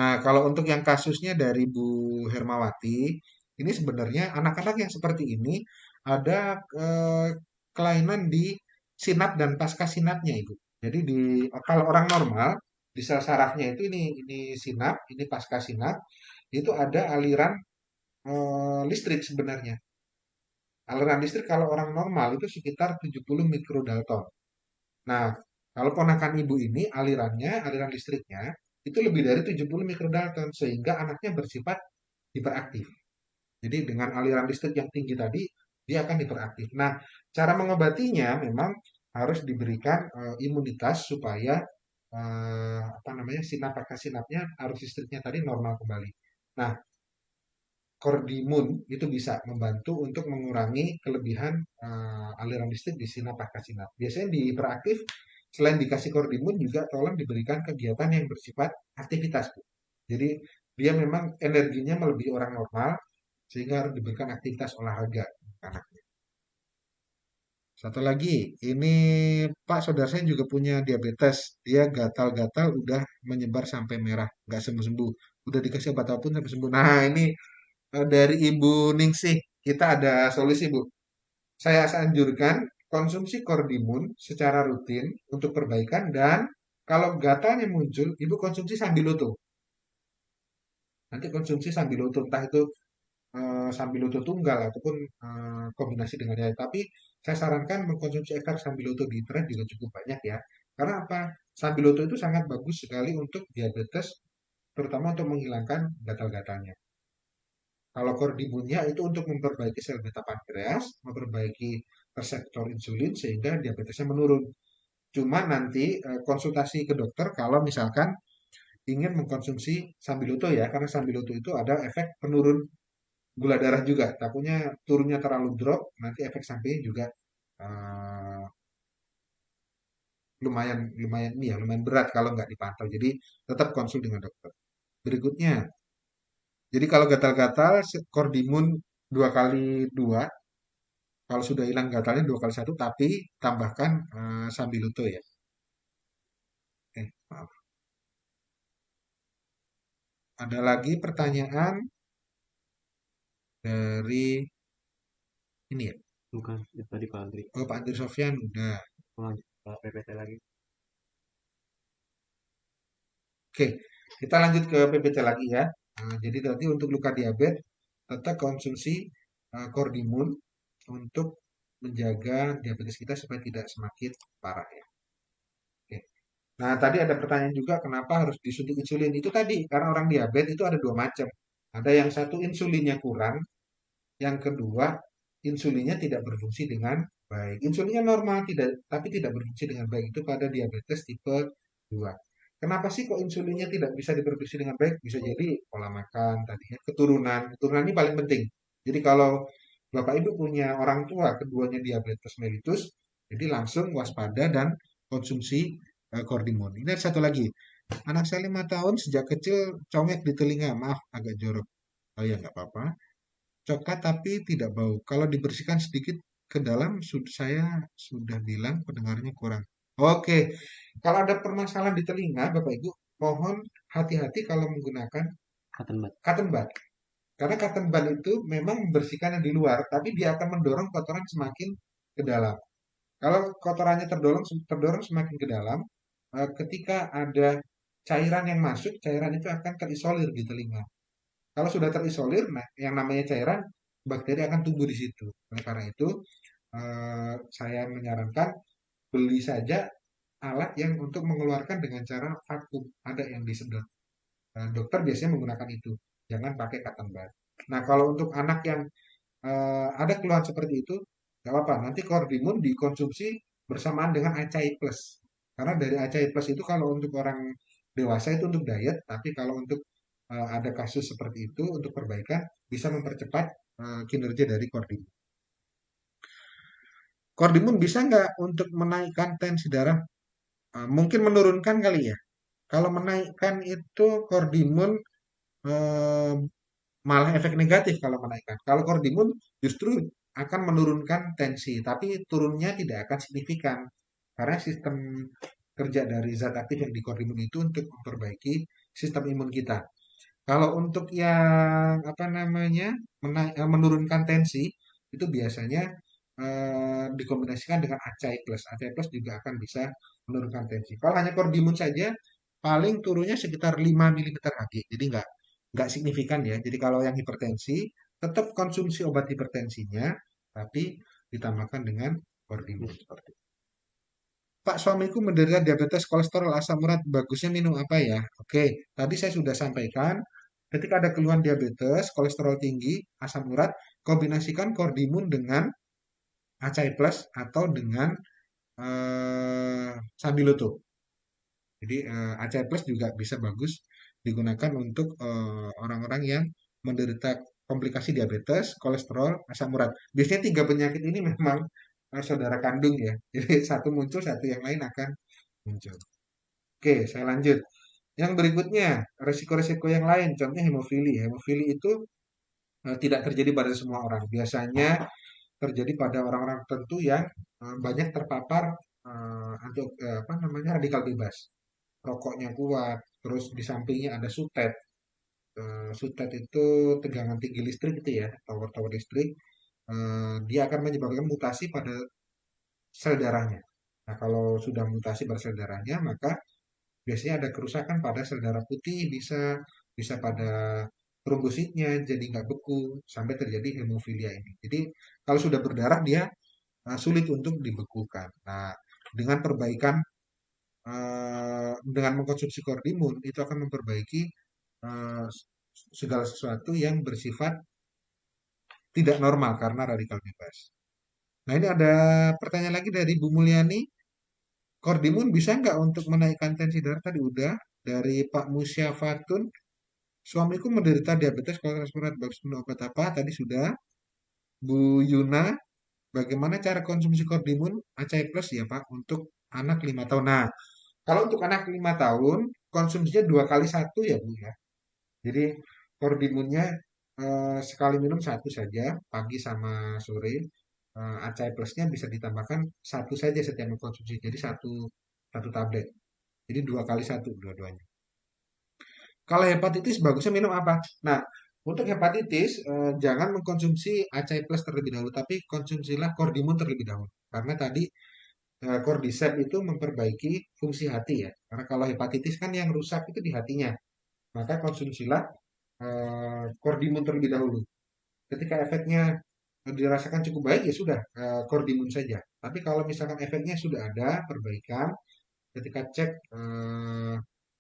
Nah, kalau untuk yang kasusnya dari Bu Hermawati, ini sebenarnya anak-anak yang seperti ini ada kelainan di sinap dan pasca sinapnya, Ibu. Jadi kalau orang normal di sel sarafnya itu ini sinap, ini pasca sinap, itu ada aliran listrik sebenarnya. Aliran listrik kalau orang normal itu sekitar 70 mikrodalton. Nah, kalau ponakan ibu ini aliran listriknya itu lebih dari 70 mikrodalton sehingga anaknya bersifat hiperaktif. Jadi dengan aliran listrik yang tinggi tadi dia akan hiperaktif. Nah, cara mengobatinya memang harus diberikan imunitas supaya apa namanya sinapnya arus listriknya tadi normal kembali. Nah, Cordimun itu bisa membantu untuk mengurangi kelebihan aliran listrik di sinap pasca sinap. Biasanya di hiperaktif selain dikasih Cordimun juga tolong diberikan kegiatan yang bersifat aktivitas, Bu. Jadi dia memang energinya melebihi orang normal sehingga harus diberikan aktivitas olahraga anaknya. Satu lagi, ini Pak saudara saya juga punya diabetes. Dia gatal-gatal udah menyebar sampai merah, nggak sembuh-sembuh. Udah dikasih obat apapun sampai sembuh. Nah ini dari Ibu Ningsih, kita ada solusi, Bu. Saya anjurkan konsumsi Cordimun secara rutin untuk perbaikan dan kalau gatalnya muncul, Ibu konsumsi Sambiloto. Nanti konsumsi Sambiloto, entah itu Sambiloto tunggal ataupun kombinasi dengan yang lain. Tapi saya sarankan mengkonsumsi ekstrak Sambiloto di internet juga cukup banyak ya. Karena apa? Sambiloto itu sangat bagus sekali untuk diabetes, terutama untuk menghilangkan gatal-gatalnya. Kalau kordimunnya itu untuk memperbaiki sel beta pankreas, memperbaiki reseptor insulin sehingga diabetesnya menurun. Cuma nanti konsultasi ke dokter kalau misalkan ingin mengkonsumsi sambiloto ya, karena sambiloto itu ada efek penurun gula darah juga. Takutnya turunnya terlalu drop, nanti efek sampingnya juga eh, lumayan lumayan ini ya, lumayan berat kalau nggak dipantau. Jadi tetap konsul dengan dokter. Berikutnya, jadi kalau gatal-gatal, kordimun 2 kali 2. Kalau sudah hilang gatalnya 2 kali 1, tapi tambahkan sambiloto ya. Maaf. Ada lagi pertanyaan dari ini ya. Bukan, itu tadi Pak Andri. Oh, Pak Andri Sofyan udah. Lanjut ke PPT lagi. Oke, kita lanjut ke PPT lagi ya. Jadi tadi untuk luka diabetes tetap konsumsi kordimun untuk menjaga diabetes kita supaya tidak semakin parah ya. Oke. Nah, tadi ada pertanyaan juga kenapa harus disuntik insulin. Itu tadi, karena orang diabetes itu ada dua macam. Ada yang satu insulinnya kurang, yang kedua insulinnya tidak berfungsi dengan baik. Insulinnya normal, tidak, tapi tidak berfungsi dengan baik. Itu pada diabetes tipe 2. Kenapa sih kok insulinnya tidak bisa diproduksi dengan baik? Bisa jadi pola makan tadinya, keturunan. Keturunan ini paling penting. Jadi kalau Bapak Ibu punya orang tua, keduanya diabetes mellitus, jadi langsung waspada dan konsumsi kordimun. Ini ada satu lagi. Anak saya 5 tahun sejak kecil congek di telinga. Maaf, agak jorok. Oh ya, nggak apa-apa. Coklat tapi tidak bau. Kalau dibersihkan sedikit ke dalam, saya sudah bilang pendengarnya kurang. Oke, kalau ada permasalahan di telinga, Bapak Ibu, mohon hati-hati kalau menggunakan cotton bud. cotton bud. Karena cotton bud itu memang membersihkan yang di luar, tapi dia akan mendorong kotoran semakin ke dalam. Kalau kotorannya terdorong terdorong semakin ke dalam, ketika ada cairan yang masuk, cairan itu akan terisolir di telinga. Kalau sudah terisolir, nah yang namanya cairan, bakteri akan tumbuh di situ. Oleh karena itu, saya menyarankan beli saja alat yang untuk mengeluarkan dengan cara vakum. Ada yang disedot. Dokter biasanya menggunakan itu. Jangan pakai cotton bud. Nah, kalau untuk anak yang ada keluhan seperti itu, nggak apa-apa. Nanti kordimun dikonsumsi bersamaan dengan acai plus. Karena dari acai plus itu kalau untuk orang dewasa itu untuk diet, tapi kalau untuk ada kasus seperti itu untuk perbaikan bisa mempercepat kinerja dari kordimun. Kordimun bisa nggak untuk menaikkan tensi darah? Mungkin menurunkan kali ya. Kalau menaikkan itu kordimun eh, malah efek negatif kalau menaikkan. Kalau kordimun justru akan menurunkan tensi, tapi turunnya tidak akan signifikan karena sistem kerja dari zat aktif yang di kordimun itu untuk memperbaiki sistem imun kita. Kalau untuk yang apa namanya menurunkan tensi itu biasanya dikombinasikan dengan acai plus. Acai plus juga akan bisa menurunkan tensi. Kalau hanya kordimun saja paling turunnya sekitar 5 mm Hg. Jadi nggak signifikan ya. Jadi kalau yang hipertensi tetap konsumsi obat hipertensinya tapi ditambahkan dengan kordimun seperti itu. Pak, suamiku menderita diabetes kolesterol asam urat, bagusnya minum apa ya? Oke, tadi saya sudah sampaikan, ketika ada keluhan diabetes, kolesterol tinggi, asam urat, kombinasikan kordimun dengan acai plus atau dengan sambiloto. Jadi acai plus juga bisa bagus digunakan untuk orang-orang yang menderita komplikasi diabetes, kolesterol, asam urat. Biasanya tiga penyakit ini memang saudara kandung ya. Jadi satu muncul, satu yang lain akan muncul. Oke, saya lanjut. Yang berikutnya, resiko-resiko yang lain, contohnya hemofili. Hemofili itu tidak terjadi pada semua orang. Biasanya terjadi pada orang-orang tertentu yang banyak terpapar apa namanya radikal bebas. Rokoknya kuat, terus di sampingnya ada sutet. Sutet itu tegangan tinggi listrik gitu ya, tower-tower listrik. Dia akan menyebabkan mutasi pada sel darahnya. Nah, kalau sudah mutasi pada sel darahnya, maka biasanya ada kerusakan pada sel darah putih, bisa bisa pada trombositnya jadi nggak beku sampai terjadi hemofilia ini. Jadi kalau sudah berdarah dia sulit untuk dibekukan. Nah, dengan perbaikan dengan mengkonsumsi kordimun itu akan memperbaiki eh, segala sesuatu yang bersifat tidak normal karena radikal bebas. Nah, ini ada pertanyaan lagi dari Bu Mulyani. Kordimun bisa nggak untuk menaikkan tensi darah? Tadi udah. Dari Pak Musyafatun. Suamiku menderita diabetes kolesterol berat, bagus minum obat apa? Tadi sudah. Bu Yuna, bagaimana cara konsumsi kordimun Acai Plus ya Pak untuk anak 5 tahun? Nah, kalau untuk anak 5 tahun, konsumsinya 2 kali 1 ya Bu ya. Jadi kordimunnya sekali minum satu saja, pagi sama sore. Acai Plusnya bisa ditambahkan satu saja setiap mengkonsumsi, jadi satu satu tablet. Jadi 2 kali 1 dua-duanya. Kalau hepatitis bagusnya minum apa? Nah, untuk hepatitis jangan mengkonsumsi Acai Plus terlebih dahulu, tapi konsumsilah kordimun terlebih dahulu. Karena tadi Cordyceps itu memperbaiki fungsi hati ya. Karena kalau hepatitis kan yang rusak itu di hatinya. Maka konsumsilah kordimun terlebih dahulu. Ketika efeknya dirasakan cukup baik ya sudah kordimun saja. Tapi kalau misalkan efeknya sudah ada perbaikan, ketika cek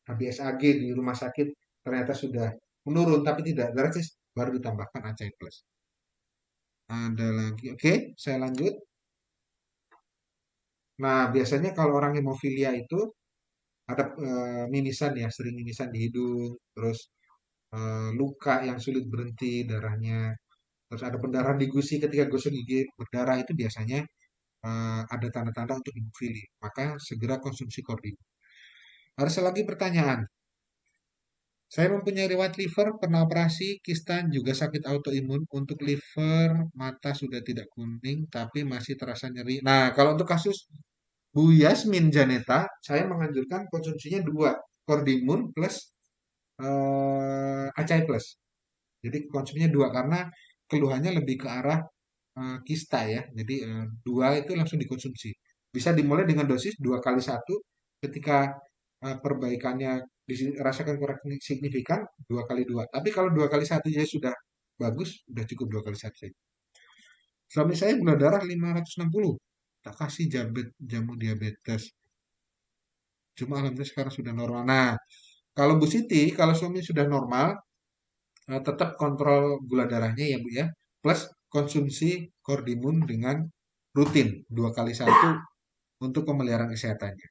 HbSAg di rumah sakit ternyata sudah menurun tapi tidak drastis, baru ditambahkan ACI plus. Ada lagi, oke, saya lanjut. Nah, biasanya kalau orang hemofilia itu ada mimisan ya, sering mimisan di hidung, terus luka yang sulit berhenti darahnya, terus ada pendarahan di gusi ketika gosok gigi berdarah itu biasanya ada tanda-tanda untuk hemofili. Maka segera konsumsi kordin. Ada lagi pertanyaan. Saya mempunyai riwayat liver, pernah operasi, kista, juga sakit autoimun. Untuk liver, mata sudah tidak kuning, tapi masih terasa nyeri. Nah, kalau untuk kasus Bu Yasmin Janeta, saya menganjurkan konsumsinya dua, Cordimun plus Acai plus. Jadi konsumsinya dua karena keluhannya lebih ke arah kista ya. Jadi dua itu langsung dikonsumsi. Bisa dimulai dengan dosis 2 kali 1. Ketika perbaikannya dirasakan kurang signifikan, 2 kali 2. Tapi kalau 2 kali 1 ya sudah bagus, sudah cukup 2 kali 1 saja. Suami saya gula darah 560. Tak kasih jamu diabetes. Cuma alhamdulillah sekarang sudah normal. Nah, kalau Bu Siti, kalau suami sudah normal, tetap kontrol gula darahnya ya Bu ya. Plus konsumsi kordimun dengan rutin 2 kali 1 untuk pemeliharaan kesehatannya.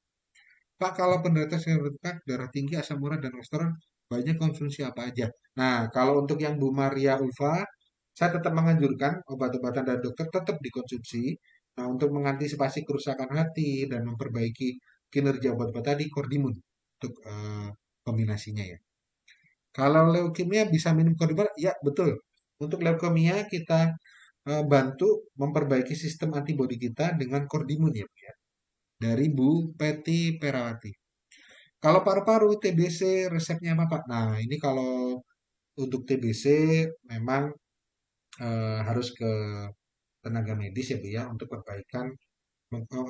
Pak, kalau penderita serebrat, darah tinggi, asam urat, dan kolesterol, banyak konsumsi apa aja? Nah, kalau untuk yang Bu Maria Ulfa, saya tetap menganjurkan obat-obatan dari dokter tetap dikonsumsi. Nah, untuk mengantisipasi kerusakan hati dan memperbaiki kinerja obat-obat tadi, kordimun untuk kombinasinya ya. Kalau leukemia bisa minum kordimun? Ya, betul. Untuk leukemia kita bantu memperbaiki sistem antibodi kita dengan kordimun ya, Bu ya. Dari Bu Peti Perawati. Kalau paru-paru TBC resepnya apa Pak? Nah, ini kalau untuk TBC memang harus ke tenaga medis ya Bu ya untuk perbaikan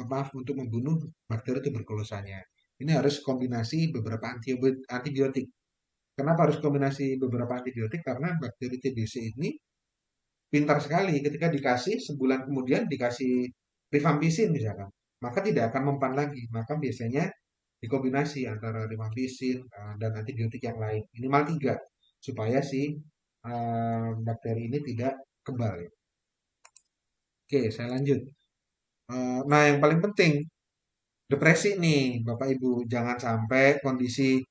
maaf untuk membunuh bakteri tuberkulosanya. Ini harus kombinasi beberapa antibiotik. Kenapa harus kombinasi beberapa antibiotik? Karena bakteri TBC ini pintar sekali ketika dikasih sebulan kemudian dikasih rifampicin misalkan, maka tidak akan mempan lagi. Maka biasanya dikombinasi antara rifampicin dan antibiotik yang lain minimal 3 supaya si bakteri ini tidak kebal ya. Oke, saya lanjut. Nah, yang paling penting depresi nih, Bapak Ibu, jangan sampai kondisi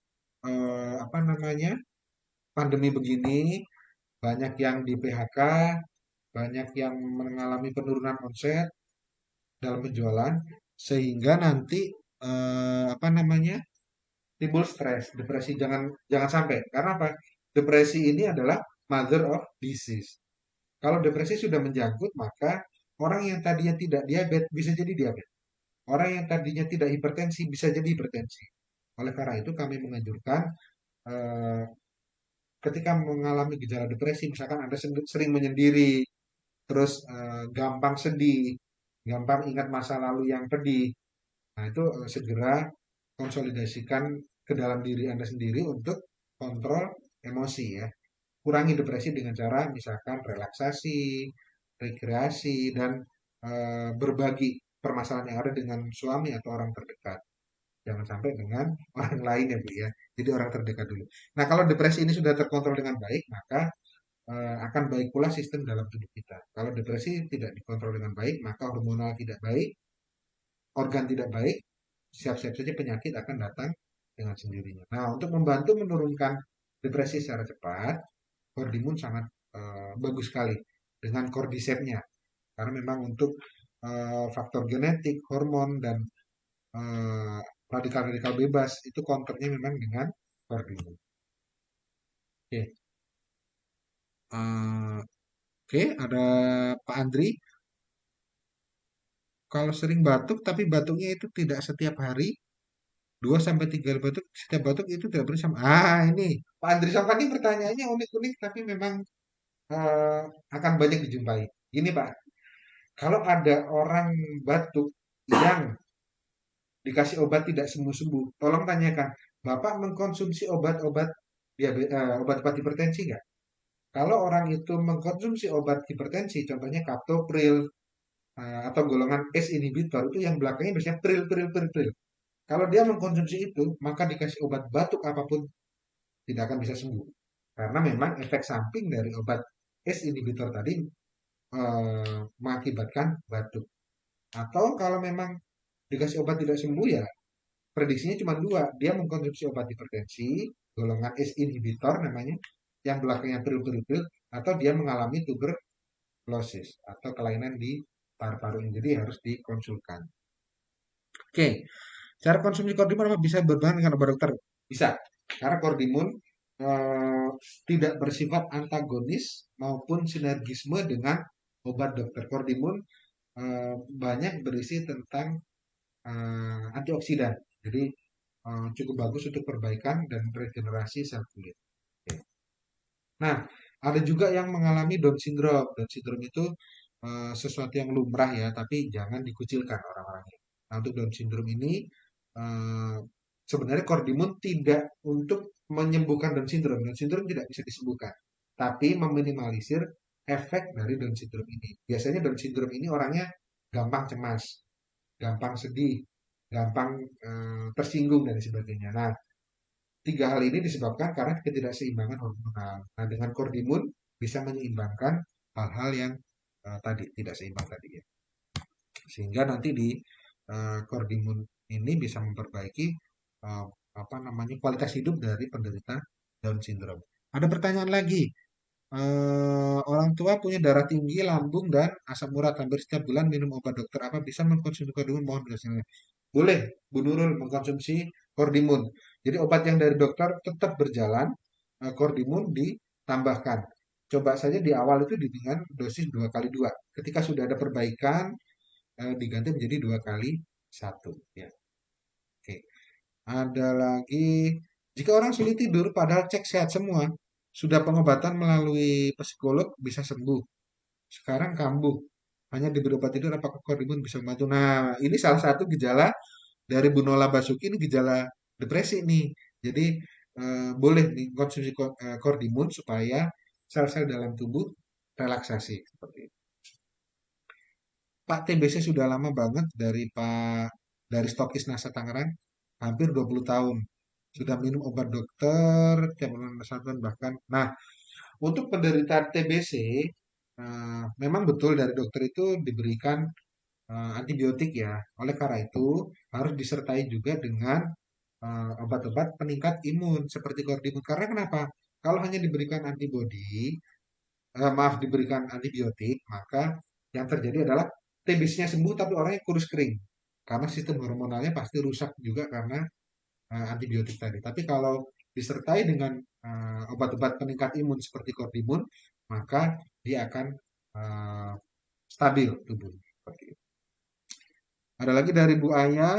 apa namanya pandemi begini banyak yang di PHK, banyak yang mengalami penurunan omset dalam penjualan, sehingga nanti apa namanya timbul stres, depresi jangan jangan sampai. Karena apa? Depresi ini adalah mother of disease. Kalau depresi sudah menjangkut, maka orang yang tadinya tidak diabetes bisa jadi diabetes. Orang yang tadinya tidak hipertensi bisa jadi hipertensi. Oleh karena itu kami menganjurkan eh, ketika mengalami gejala depresi, misalkan Anda sering menyendiri, terus gampang sedih, gampang ingat masa lalu yang pedih. Nah, itu segera konsolidasikan ke dalam diri Anda sendiri untuk kontrol emosi ya. Kurangi depresi dengan cara misalkan relaksasi, rekreasi, dan berbagi permasalahan yang ada dengan suami atau orang terdekat. Jangan sampai dengan orang lain ya Bu ya. Jadi orang terdekat dulu. Nah, kalau depresi ini sudah terkontrol dengan baik, maka akan baik pula sistem dalam tubuh kita. Kalau depresi tidak dikontrol dengan baik, maka hormonal tidak baik, organ tidak baik, siap-siap saja penyakit akan datang dengan sendirinya. Nah, untuk membantu menurunkan depresi secara cepat, kordimun sangat bagus sekali dengan cordycepsnya. Karena memang untuk faktor genetik, hormon, dan radikal-radikal bebas itu counternya memang dengan kordimun. Oke, oke, ada Pak Andri. Kalau sering batuk, tapi batuknya itu tidak setiap hari, 2 sampai 3 kali batuk, setiap batuk itu tidak boleh sama. Ah, ini Pak Andri Sofandi pertanyaannya unik-unik, tapi memang eh, akan banyak dijumpai. Gini Pak, kalau ada orang batuk yang dikasih obat tidak sembuh-sembuh, tolong tanyakan, Bapak mengkonsumsi obat-obat hipertensi nggak? Kalau orang itu mengkonsumsi obat hipertensi, contohnya kaptopril atau golongan ACE inhibitor, itu yang belakangnya biasanya pril, pril, pril, pril. Kalau dia mengkonsumsi itu, maka dikasih obat batuk apapun tidak akan bisa sembuh. Karena memang efek samping dari obat ACE inhibitor tadi mengakibatkan batuk. Atau kalau memang dikasih obat tidak sembuh ya prediksinya cuma dua. Dia mengkonsumsi obat hipertensi, golongan ACE inhibitor namanya, yang belakangnya pil-pil, atau dia mengalami tuberkulosis atau kelainan di paru-paru. Jadi harus dikonsulkan. Oke, cara konsumsi kordimun apa bisa berbahan dengan obat dokter? Bisa, karena kordimun eh, tidak bersifat antagonis maupun sinergisme dengan obat dokter. Kordimun banyak berisi tentang antioksidan. Jadi cukup bagus untuk perbaikan dan regenerasi sel kulit. Oke. Nah, ada juga yang mengalami Down syndrome. Down syndrome itu sesuatu yang lumrah ya, tapi jangan dikucilkan orang-orangnya. Nah, untuk Down syndrome ini eh, sebenarnya kordimun tidak untuk menyembuhkan Down syndrome. Down syndrome tidak bisa disembuhkan, tapi meminimalisir efek dari Down syndrome ini. Biasanya Down syndrome ini orangnya gampang cemas, gampang sedih, gampang tersinggung dan sebagainya. Nah, tiga hal ini disebabkan karena ketidakseimbangan hormonal. Nah, dengan kordimun bisa menyeimbangkan hal-hal yang tadi tidak seimbang tadi ya. Sehingga nanti di kordimun ini bisa memperbaiki eh, apa namanya kualitas hidup dari penderita Down syndrome. Ada pertanyaan lagi. Orang tua punya darah tinggi, lambung, dan asam urat. Hampir setiap bulan minum obat dokter. Apa bisa mengkonsumsi kordimun? Mohon penjelasannya. Boleh, Bu Nurul mengkonsumsi kordimun. Jadi obat yang dari dokter tetap berjalan, kordimun ditambahkan. Coba saja di awal itu dengan dosis 2 kali 2. Ketika sudah ada perbaikan, diganti menjadi 2 kali 1. Ya, oke. Ada lagi, jika orang sulit tidur padahal cek sehat semua, sudah pengobatan melalui psikolog bisa sembuh. Sekarang kambuh, hanya diberi obat tidur apakah kordimun bisa membantu? Nah, ini salah satu gejala dari Bu Nola Basuki, ini gejala depresi nih. Jadi boleh nih konsumsi kordimun supaya sel-sel dalam tubuh relaksasi seperti itu. Pak TBC sudah lama banget dari stokis NASA Tangerang, hampir 20 tahun. Sudah minum obat dokter tiap bulan kesehatan bahkan. Nah, untuk penderita TBC memang betul dari dokter itu diberikan antibiotik ya. Oleh karena itu harus disertai juga dengan obat-obat peningkat imun seperti kordimun. Karena kenapa? Kalau hanya diberikan diberikan antibiotik, maka yang terjadi adalah TBC-nya sembuh tapi orangnya kurus kering. Karena sistem hormonalnya pasti rusak juga karena antibiotik tadi. Tapi kalau disertai dengan obat-obat peningkat imun seperti kordimun, maka dia akan uh, stabil tubuhnya. Seperti itu. Ada lagi dari Bu Aya.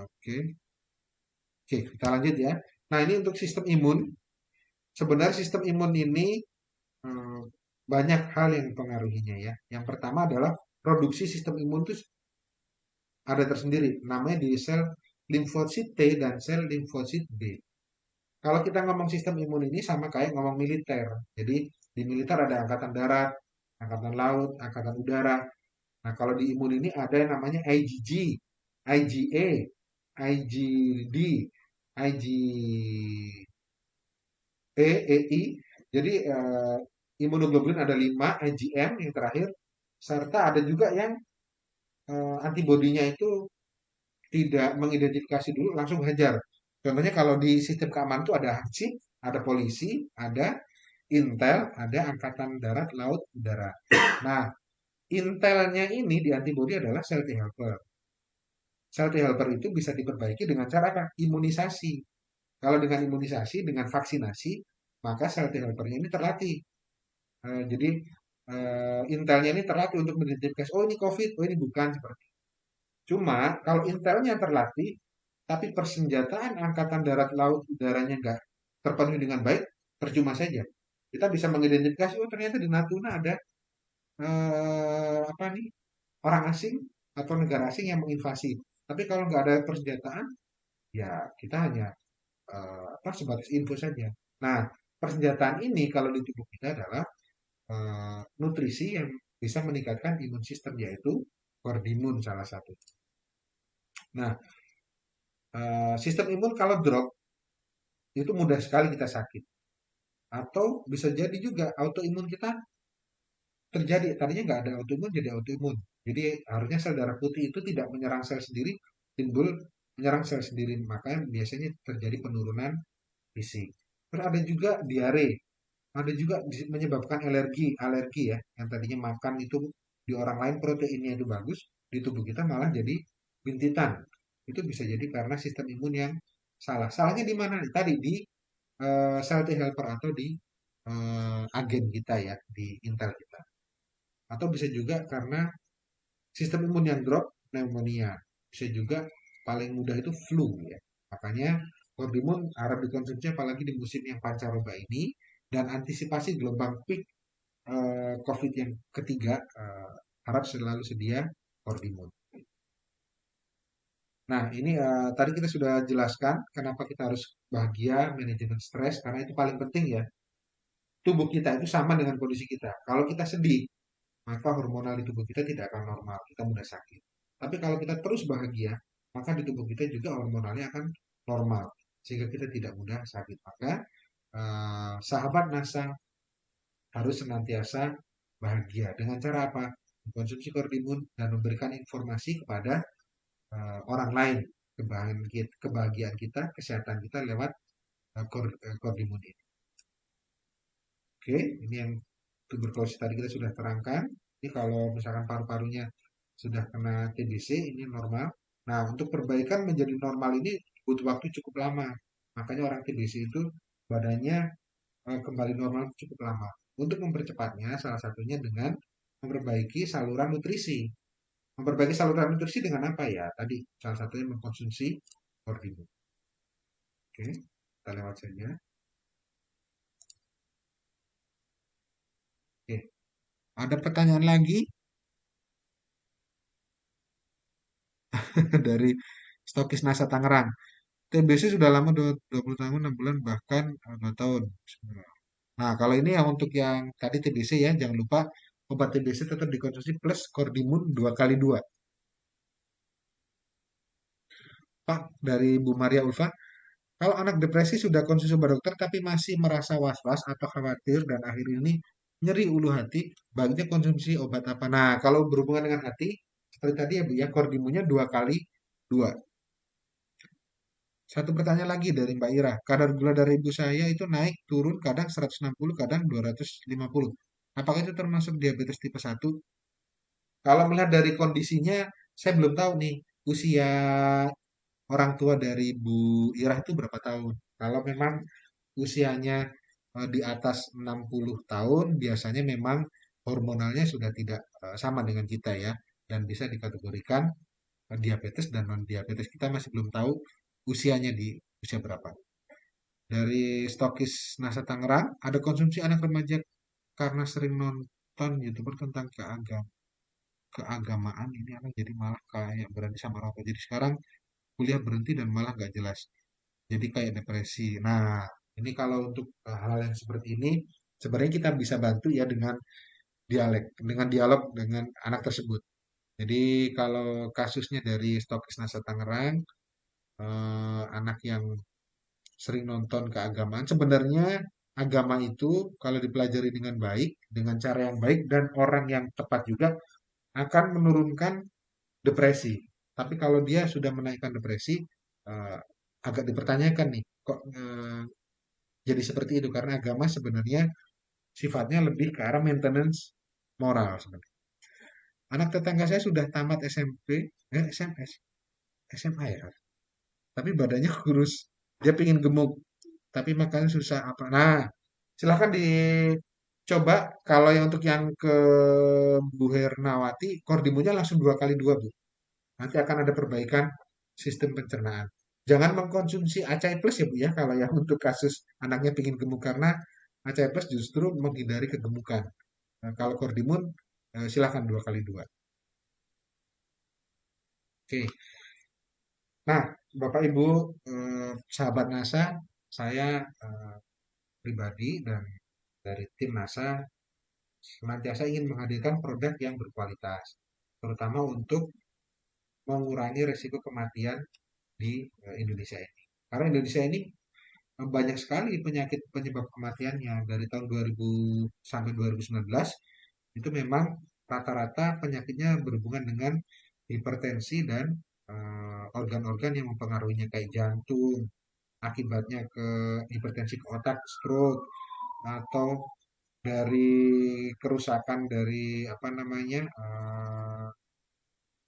Oke, oke, kita lanjut ya. Nah, ini untuk sistem imun. Sebenarnya sistem imun ini eh, banyak hal yang mempengaruhinya ya. Yang pertama adalah produksi sistem imun itu ada tersendiri. Namanya di sel limfosit T dan sel limfosit B. Kalau kita ngomong sistem imun ini sama kayak ngomong militer. Jadi di militer ada angkatan darat, angkatan laut, angkatan udara. Nah, kalau di imun ini ada yang namanya IgG, IgA, IgD, EI. Jadi imunoglobulin ada 5, IgM yang terakhir, serta ada juga yang antibodinya itu tidak mengidentifikasi dulu langsung hajar. Contohnya kalau di sistem keamanan itu ada Hansip, ada polisi, ada Intel, ada angkatan darat, laut, udara. Nah, Intelnya ini di antibodi adalah sel T helper. Sel T helper itu bisa diperbaiki dengan cara apa? Imunisasi. Kalau dengan imunisasi, dengan vaksinasi, maka sel T helpernya ini terlatih. Jadi intelnya ini terlatih untuk mengidentifikasi, oh ini COVID, oh ini bukan seperti itu. Cuma kalau intelnya terlatih, tapi persenjataan angkatan darat, laut, udaranya nggak terpenuhi dengan baik, percuma saja. Kita bisa mengidentifikasi, oh ternyata di Natuna ada apa nih orang asing atau negara asing yang menginvasi. Tapi kalau nggak ada persenjataan, ya kita hanya apa sebatas info saja. Nah, persenjataan ini kalau di tubuh kita adalah nutrisi yang bisa meningkatkan imun sistem yaitu kordimun salah satu. Nah, Sistem imun kalau drop, itu mudah sekali kita sakit. Atau bisa jadi juga autoimun kita terjadi. Tadinya nggak ada autoimun jadi autoimun. Jadi harusnya sel darah putih itu tidak menyerang sel sendiri, timbul menyerang sel sendiri. Makanya biasanya terjadi penurunan fisik. Terus ada juga diare. Ada juga menyebabkan alergi ya. Yang tadinya makan itu di orang lain proteinnya itu bagus, di tubuh kita malah jadi bintitan. Itu bisa jadi karena sistem imun yang salah. Salahnya di mana? Tadi di sel T helper atau di agen kita ya, di intel kita. Atau bisa juga karena sistem imun yang drop, pneumonia. Bisa juga paling mudah itu flu ya. Makanya kordimun harap dikonsumsi apalagi di musim yang pancaroba ini dan antisipasi gelombang peak COVID yang ketiga harap selalu sedia kordimun. Nah, ini tadi kita sudah jelaskan kenapa kita harus bahagia, manajemen stres, karena itu paling penting ya. Tubuh kita itu sama dengan kondisi kita. Kalau kita sedih, maka hormonal di tubuh kita tidak akan normal, kita mudah sakit. Tapi kalau kita terus bahagia, maka di tubuh kita juga hormonalnya akan normal, sehingga kita tidak mudah sakit. Maka sahabat NASA harus senantiasa bahagia. Dengan cara apa? Mengkonsumsi kordimun dan memberikan informasi kepada orang lain kebahagiaan kita, kesehatan kita lewat kordimun ini. Oke, ini yang tuberkulosis tadi kita sudah terangkan. Ini kalau misalkan paru-parunya sudah kena TBC, ini normal. Nah, untuk perbaikan menjadi normal ini butuh waktu cukup lama. Makanya orang TBC itu badannya kembali normal cukup lama. Untuk mempercepatnya, salah satunya dengan memperbaiki saluran nutrisi. Memperbaiki saluran nutrisi dengan apa ya? Tadi salah satunya mengkonsumsi kordimun. Oke, kita lewat saja. Oke, ada pertanyaan lagi dari Stokis NASA Tangerang. TBC sudah lama 20 tahun, 6 bulan, bahkan 2 tahun. Nah, kalau ini yang untuk yang tadi TBC ya, jangan lupa obat TBC tetap dikonsumsi plus kordimun 2 kali 2. Pak, dari Bu Maria Ulfa, kalau anak depresi sudah konsumsi obat dokter tapi masih merasa was-was atau khawatir dan akhir ini nyeri ulu hati, baiknya konsumsi obat apa? Nah, kalau berhubungan dengan hati, seperti tadi ya Bu ya, kordimunnya 2 kali 2. Satu pertanyaan lagi dari Mbak Ira. Kadar gula darah ibu saya itu naik turun kadang 160, kadang 250. Apakah itu termasuk diabetes tipe 1? Kalau melihat dari kondisinya, saya belum tahu nih usia orang tua dari Bu Ira itu berapa tahun. Kalau memang usianya di atas 60 tahun, biasanya memang hormonalnya sudah tidak sama dengan kita ya. Dan bisa dikategorikan diabetes dan non-diabetes. Kita masih belum tahu usianya di usia berapa. Dari Stokis NASA Tangerang, ada konsumsi anak remaja karena sering nonton YouTuber tentang keagamaan. Ini anak jadi malah kayak berani sama orang tua. Jadi sekarang kuliah berhenti dan malah nggak jelas. Jadi kayak depresi. Nah, ini kalau untuk hal yang seperti ini, sebenarnya kita bisa bantu ya dengan dialog dengan anak tersebut. Jadi kalau kasusnya dari Stokis NASA Tangerang, anak yang sering nonton keagamaan. Sebenarnya agama itu kalau dipelajari dengan baik, dengan cara yang baik dan orang yang tepat juga akan menurunkan depresi. Tapi kalau dia sudah menaikkan depresi, eh, agak dipertanyakan nih, kok jadi seperti itu? Karena agama sebenarnya sifatnya lebih ke arah maintenance moral sebenarnya. Anak tetangga saya sudah tamat SMP, SMS, SMA ya, tapi badannya kurus. Dia pingin gemuk, tapi makannya susah apa. Nah, silahkan dicoba kalau yang untuk yang ke Bu Hernawati, kordimunya langsung 2 kali 2 Bu. Nanti akan ada perbaikan sistem pencernaan. Jangan mengkonsumsi acai plus ya Bu ya, kalau yang untuk kasus anaknya pingin gemuk karena acai plus justru menghindari kegemukan. Nah, kalau kordimun silahkan 2 kali 2. Oke. Nah, Bapak Ibu sahabat NASA, saya pribadi dan dari tim NASA senantiasa ingin menghadirkan produk yang berkualitas, terutama untuk mengurangi risiko kematian di Indonesia ini. Karena Indonesia ini banyak sekali penyakit penyebab kematiannya dari tahun 2000 sampai 2019 itu memang rata-rata penyakitnya berhubungan dengan hipertensi dan organ-organ yang mempengaruhinya kayak jantung, akibatnya ke hipertensi ke otak, stroke, atau dari kerusakan dari apa namanya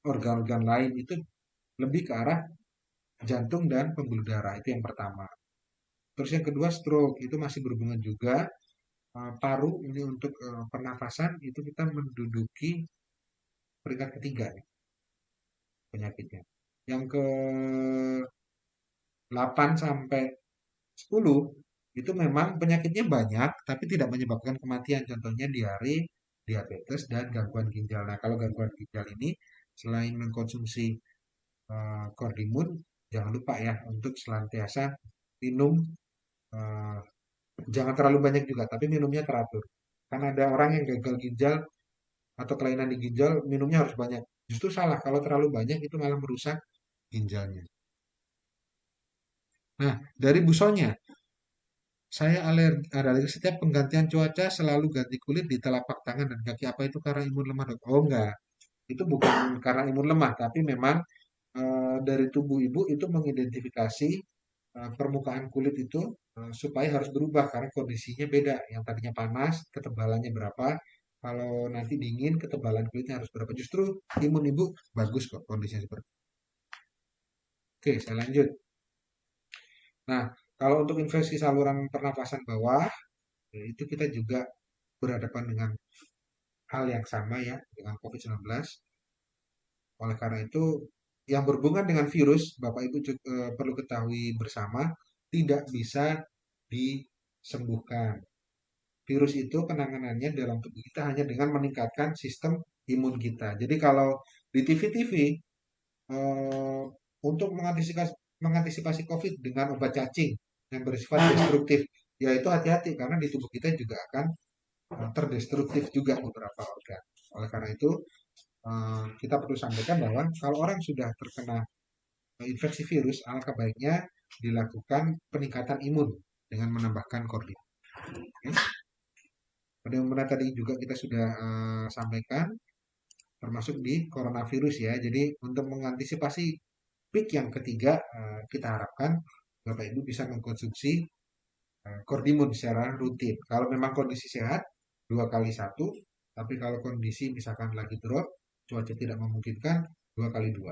organ-organ lain itu lebih ke arah jantung dan pembuluh darah itu yang pertama. Terus yang kedua stroke itu masih berhubungan juga paru ini untuk pernafasan itu kita menduduki peringkat ketiga nih, penyakitnya. Yang ke 8 sampai 10 itu memang penyakitnya banyak tapi tidak menyebabkan kematian. Contohnya diare, diabetes dan gangguan ginjal. Nah, kalau gangguan ginjal ini selain mengkonsumsi kordimun, jangan lupa ya untuk senantiasa minum eh, jangan terlalu banyak juga, tapi minumnya teratur. Karena ada orang yang gagal ginjal atau kelainan di ginjal, minumnya harus banyak. Justru salah, kalau terlalu banyak itu malah merusak ginjalnya. Nah, dari busonya, saya alergi setiap penggantian cuaca selalu ganti kulit di telapak tangan dan kaki. Apa itu karena imun lemah, dok? Oh enggak, itu bukan karena imun lemah, tapi memang dari tubuh ibu itu mengidentifikasi permukaan kulit itu supaya harus berubah karena kondisinya beda. Yang tadinya panas, ketebalannya berapa. Kalau nanti dingin, ketebalan kulitnya harus berapa. Justru imun ibu bagus kok kondisinya seperti itu. Oke, saya lanjut. Nah, kalau untuk infeksi saluran pernafasan bawah, ya itu kita juga berhadapan dengan hal yang sama ya dengan COVID-19. Oleh karena itu, yang berhubungan dengan virus, Bapak Ibu perlu ketahui bersama, tidak bisa disembuhkan. Virus itu penanganannya dalam tubuh kita hanya dengan meningkatkan sistem imun kita. Jadi kalau di TV-TV eh, untuk mengantisipasi COVID dengan obat cacing yang bersifat destruktif, ya itu hati-hati karena di tubuh kita juga akan terdestruktif juga beberapa organ. Oleh karena itu kita perlu sampaikan bahwa kalau orang sudah terkena infeksi virus, alangkah baiknya dilakukan peningkatan imun dengan menambahkan kordit. Okay? Pada tadi juga kita sudah sampaikan, termasuk di coronavirus ya. Jadi untuk mengantisipasi peak yang ketiga, kita harapkan Bapak Ibu bisa mengkonsumsi kordimun secara rutin. Kalau memang kondisi sehat, 2 kali 1. Tapi kalau kondisi misalkan lagi drop, cuaca tidak memungkinkan, 2 kali 2.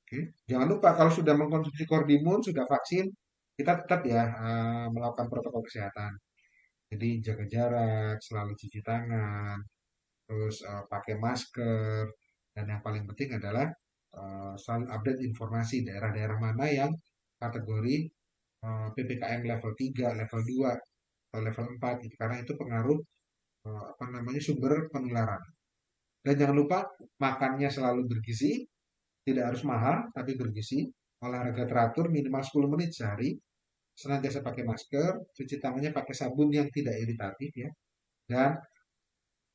Oke. Jangan lupa kalau sudah mengkonsumsi kordimun, sudah vaksin, kita tetap ya melakukan protokol kesehatan. Jadi jaga jarak, selalu cuci tangan, terus pakai masker, dan yang paling penting adalah selalu update informasi daerah-daerah mana yang kategori PPKM level 3, level 2, atau level 4 gitu. Karena itu pengaruh apa namanya sumber penularan. Dan jangan lupa makannya selalu bergizi, tidak harus mahal tapi bergizi. Olahraga teratur minimal 10 menit sehari. Senantiasa pakai masker, cuci tangannya pakai sabun yang tidak iritatif ya. Dan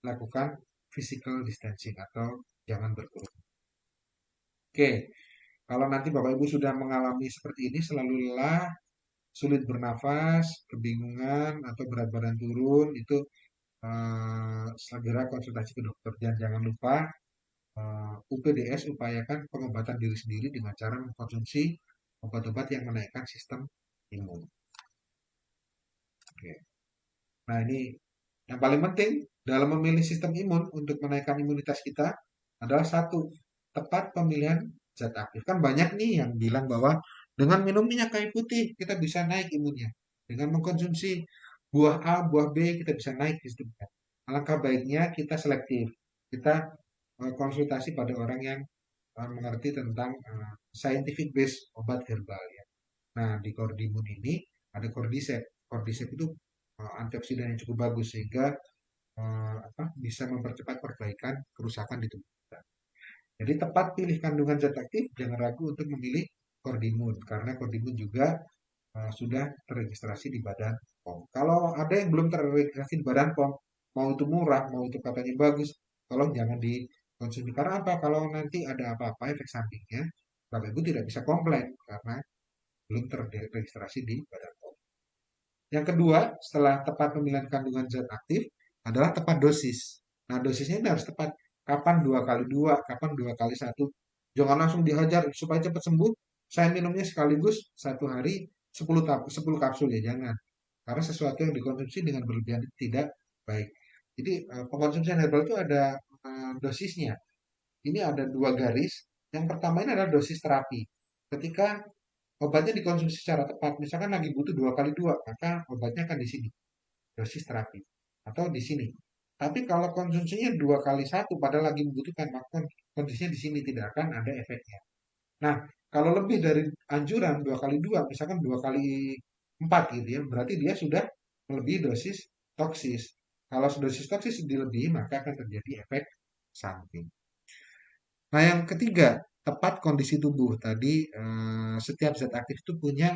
lakukan physical distancing atau jangan berkerumun. Oke, kalau nanti Bapak Ibu sudah mengalami seperti ini, selalu lelah, sulit bernafas, kebingungan, atau berat badan turun, itu segera konsultasi ke dokter. Dan jangan lupa UPDS upayakan pengobatan diri sendiri dengan cara mengkonsumsi obat-obat yang menaikkan sistem imun. Oke. Nah ini yang paling penting dalam memilih sistem imun untuk menaikkan imunitas kita adalah satu, tepat pemilihan zat aktif. Kan banyak nih yang bilang bahwa dengan minum minyak kayu putih kita bisa naik imunnya. Dengan mengkonsumsi buah A, buah B kita bisa naik sistemnya. Alangkah baiknya kita selektif. Kita konsultasi pada orang yang mengerti tentang scientific based obat herbal ya. Nah, di kordimun ini ada kordisep. Kordisep itu antioksidan yang cukup bagus sehingga bisa mempercepat perbaikan kerusakan di tubuh kita. Jadi tepat pilih kandungan zat aktif, jangan ragu untuk memilih kordimun karena kordimun juga sudah terregistrasi di Badan POM. Kalau ada yang belum terregistrasi di Badan POM, mau itu murah, mau itu katanya bagus, tolong jangan konsumsi. Karena apa? Kalau nanti ada apa-apa efek sampingnya, Bapak Ibu tidak bisa komplain karena belum terregistrasi di Badan POM. Yang kedua, setelah tepat pemilihan kandungan zat aktif adalah tepat dosis. Nah, dosisnya ini harus tepat. Kapan 2 kali 2, kapan 2 kali 1. Jangan langsung dihajar supaya cepat sembuh. Saya minumnya sekaligus 1 hari 10 kapsul ya, jangan. Karena sesuatu yang dikonsumsi dengan berlebihan itu tidak baik. Jadi pengkonsumsian herbal itu ada dosisnya. Ini ada 2 garis. Yang pertama ini adalah dosis terapi. Ketika obatnya dikonsumsi secara tepat, misalkan lagi butuh 2 kali 2, maka obatnya akan di sini, dosis terapi. Atau di sini. Tapi kalau konsumsinya 2 kali 1, padahal lagi membutuhkan, maka kondisinya di sini tidak akan ada efeknya. Nah, kalau lebih dari anjuran 2 kali 2, misalkan 2 kali 4 gitu ya, berarti dia sudah melebihi dosis toksis. Kalau dosis toksis dilebihi, maka akan terjadi efek samping. Nah, yang ketiga, tepat kondisi tubuh. Tadi setiap zat aktif itu punya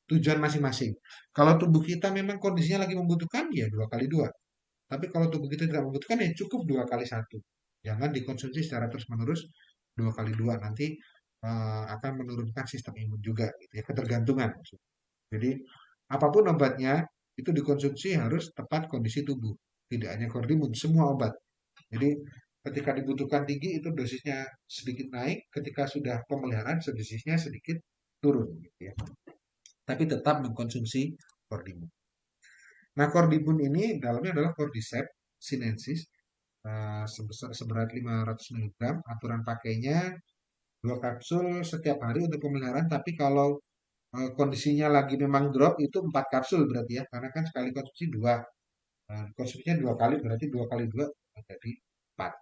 tujuan masing-masing. Kalau tubuh kita memang kondisinya lagi membutuhkan, ya 2 kali 2. Tapi kalau tubuh kita tidak membutuhkan, ya cukup 2 kali 1. Jangan dikonsumsi secara terus-menerus 2 kali 2. Nanti akan menurunkan sistem imun juga, gitu ya, ketergantungan. Jadi, apapun obatnya, itu dikonsumsi harus tepat kondisi tubuh. Tidak hanya kordimun, semua obat. Jadi ketika dibutuhkan tinggi itu dosisnya sedikit naik, ketika sudah pemeliharaan dosisnya sedikit turun gitu ya. Tapi tetap mengkonsumsi kordimun. Nah, kordimun ini dalamnya adalah Cordyceps sinensis seberat 500 mg. Aturan pakainya 2 kapsul setiap hari untuk pemeliharaan, tapi kalau kondisinya lagi memang drop itu 4 kapsul berarti ya, karena kan sekali konsumsi 2. Konsumsinya 2 kali berarti 2 kali 2 menjadi 4.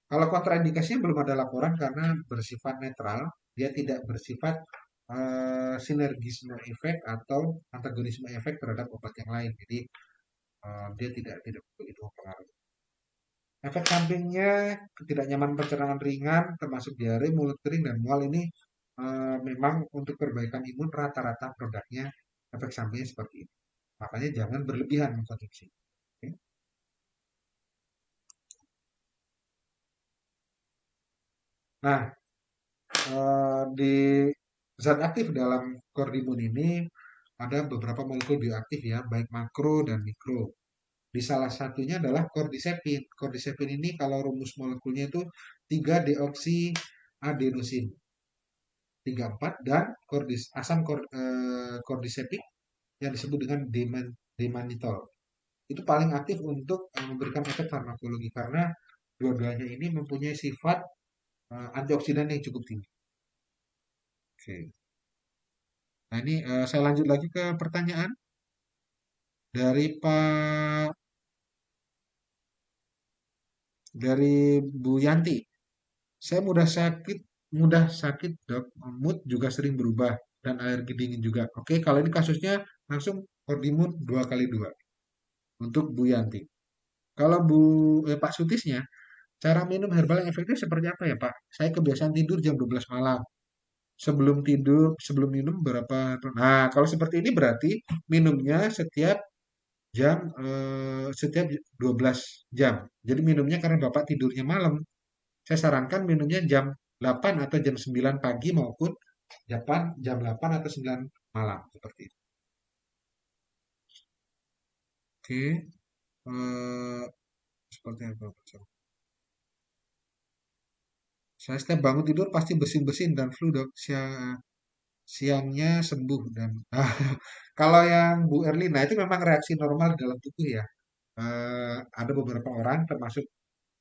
Kalau kontraindikasinya belum ada laporan karena bersifat netral, dia tidak bersifat sinergisme efek atau antagonisme efek terhadap obat yang lain. Jadi dia tidak begitu mempengaruhi. Efek sampingnya ketidaknyamanan pencernaan ringan, termasuk diare, mulut kering, dan mual ini memang untuk perbaikan imun rata-rata produknya efek sampingnya seperti itu. Makanya jangan berlebihan mengkonsumsi. Oke. Nah, di zat aktif dalam kordimun ini ada beberapa molekul bioaktif ya, baik makro dan mikro. Di salah satunya adalah cordycepin. Cordycepin ini kalau rumus molekulnya itu 3-deoksiadenosin 34, dan asam cordycepic yang disebut dengan demanitol. Itu paling aktif untuk memberikan efek farmakologi karena dua-duanya ini mempunyai sifat antioksidan yang cukup tinggi. Oke. Nah, ini saya lanjut lagi ke pertanyaan dari Bu Yanti. Saya mudah sakit dok, mood juga sering berubah dan alergi dingin juga. Oke, kalau ini kasusnya langsung kordimun 2 kali 2 untuk Bu Yanti. Kalau Pak Sutisnya, cara minum herbal yang efektif seperti apa ya Pak? Saya kebiasaan tidur jam 12 malam. Sebelum minum berapa? Nah, kalau seperti ini berarti minumnya setiap 12 jam. Jadi minumnya karena Bapak tidurnya malam. Saya sarankan minumnya jam 8 atau jam 9 pagi maupun jam 8 atau 9 malam seperti itu. Oke, eh, seperti apa? Saya setiap bangun tidur pasti bersin-bersin dan flu dok. Siangnya sembuh dan kalau yang Bu Erlina itu memang reaksi normal di dalam tubuh ya. Ada beberapa orang termasuk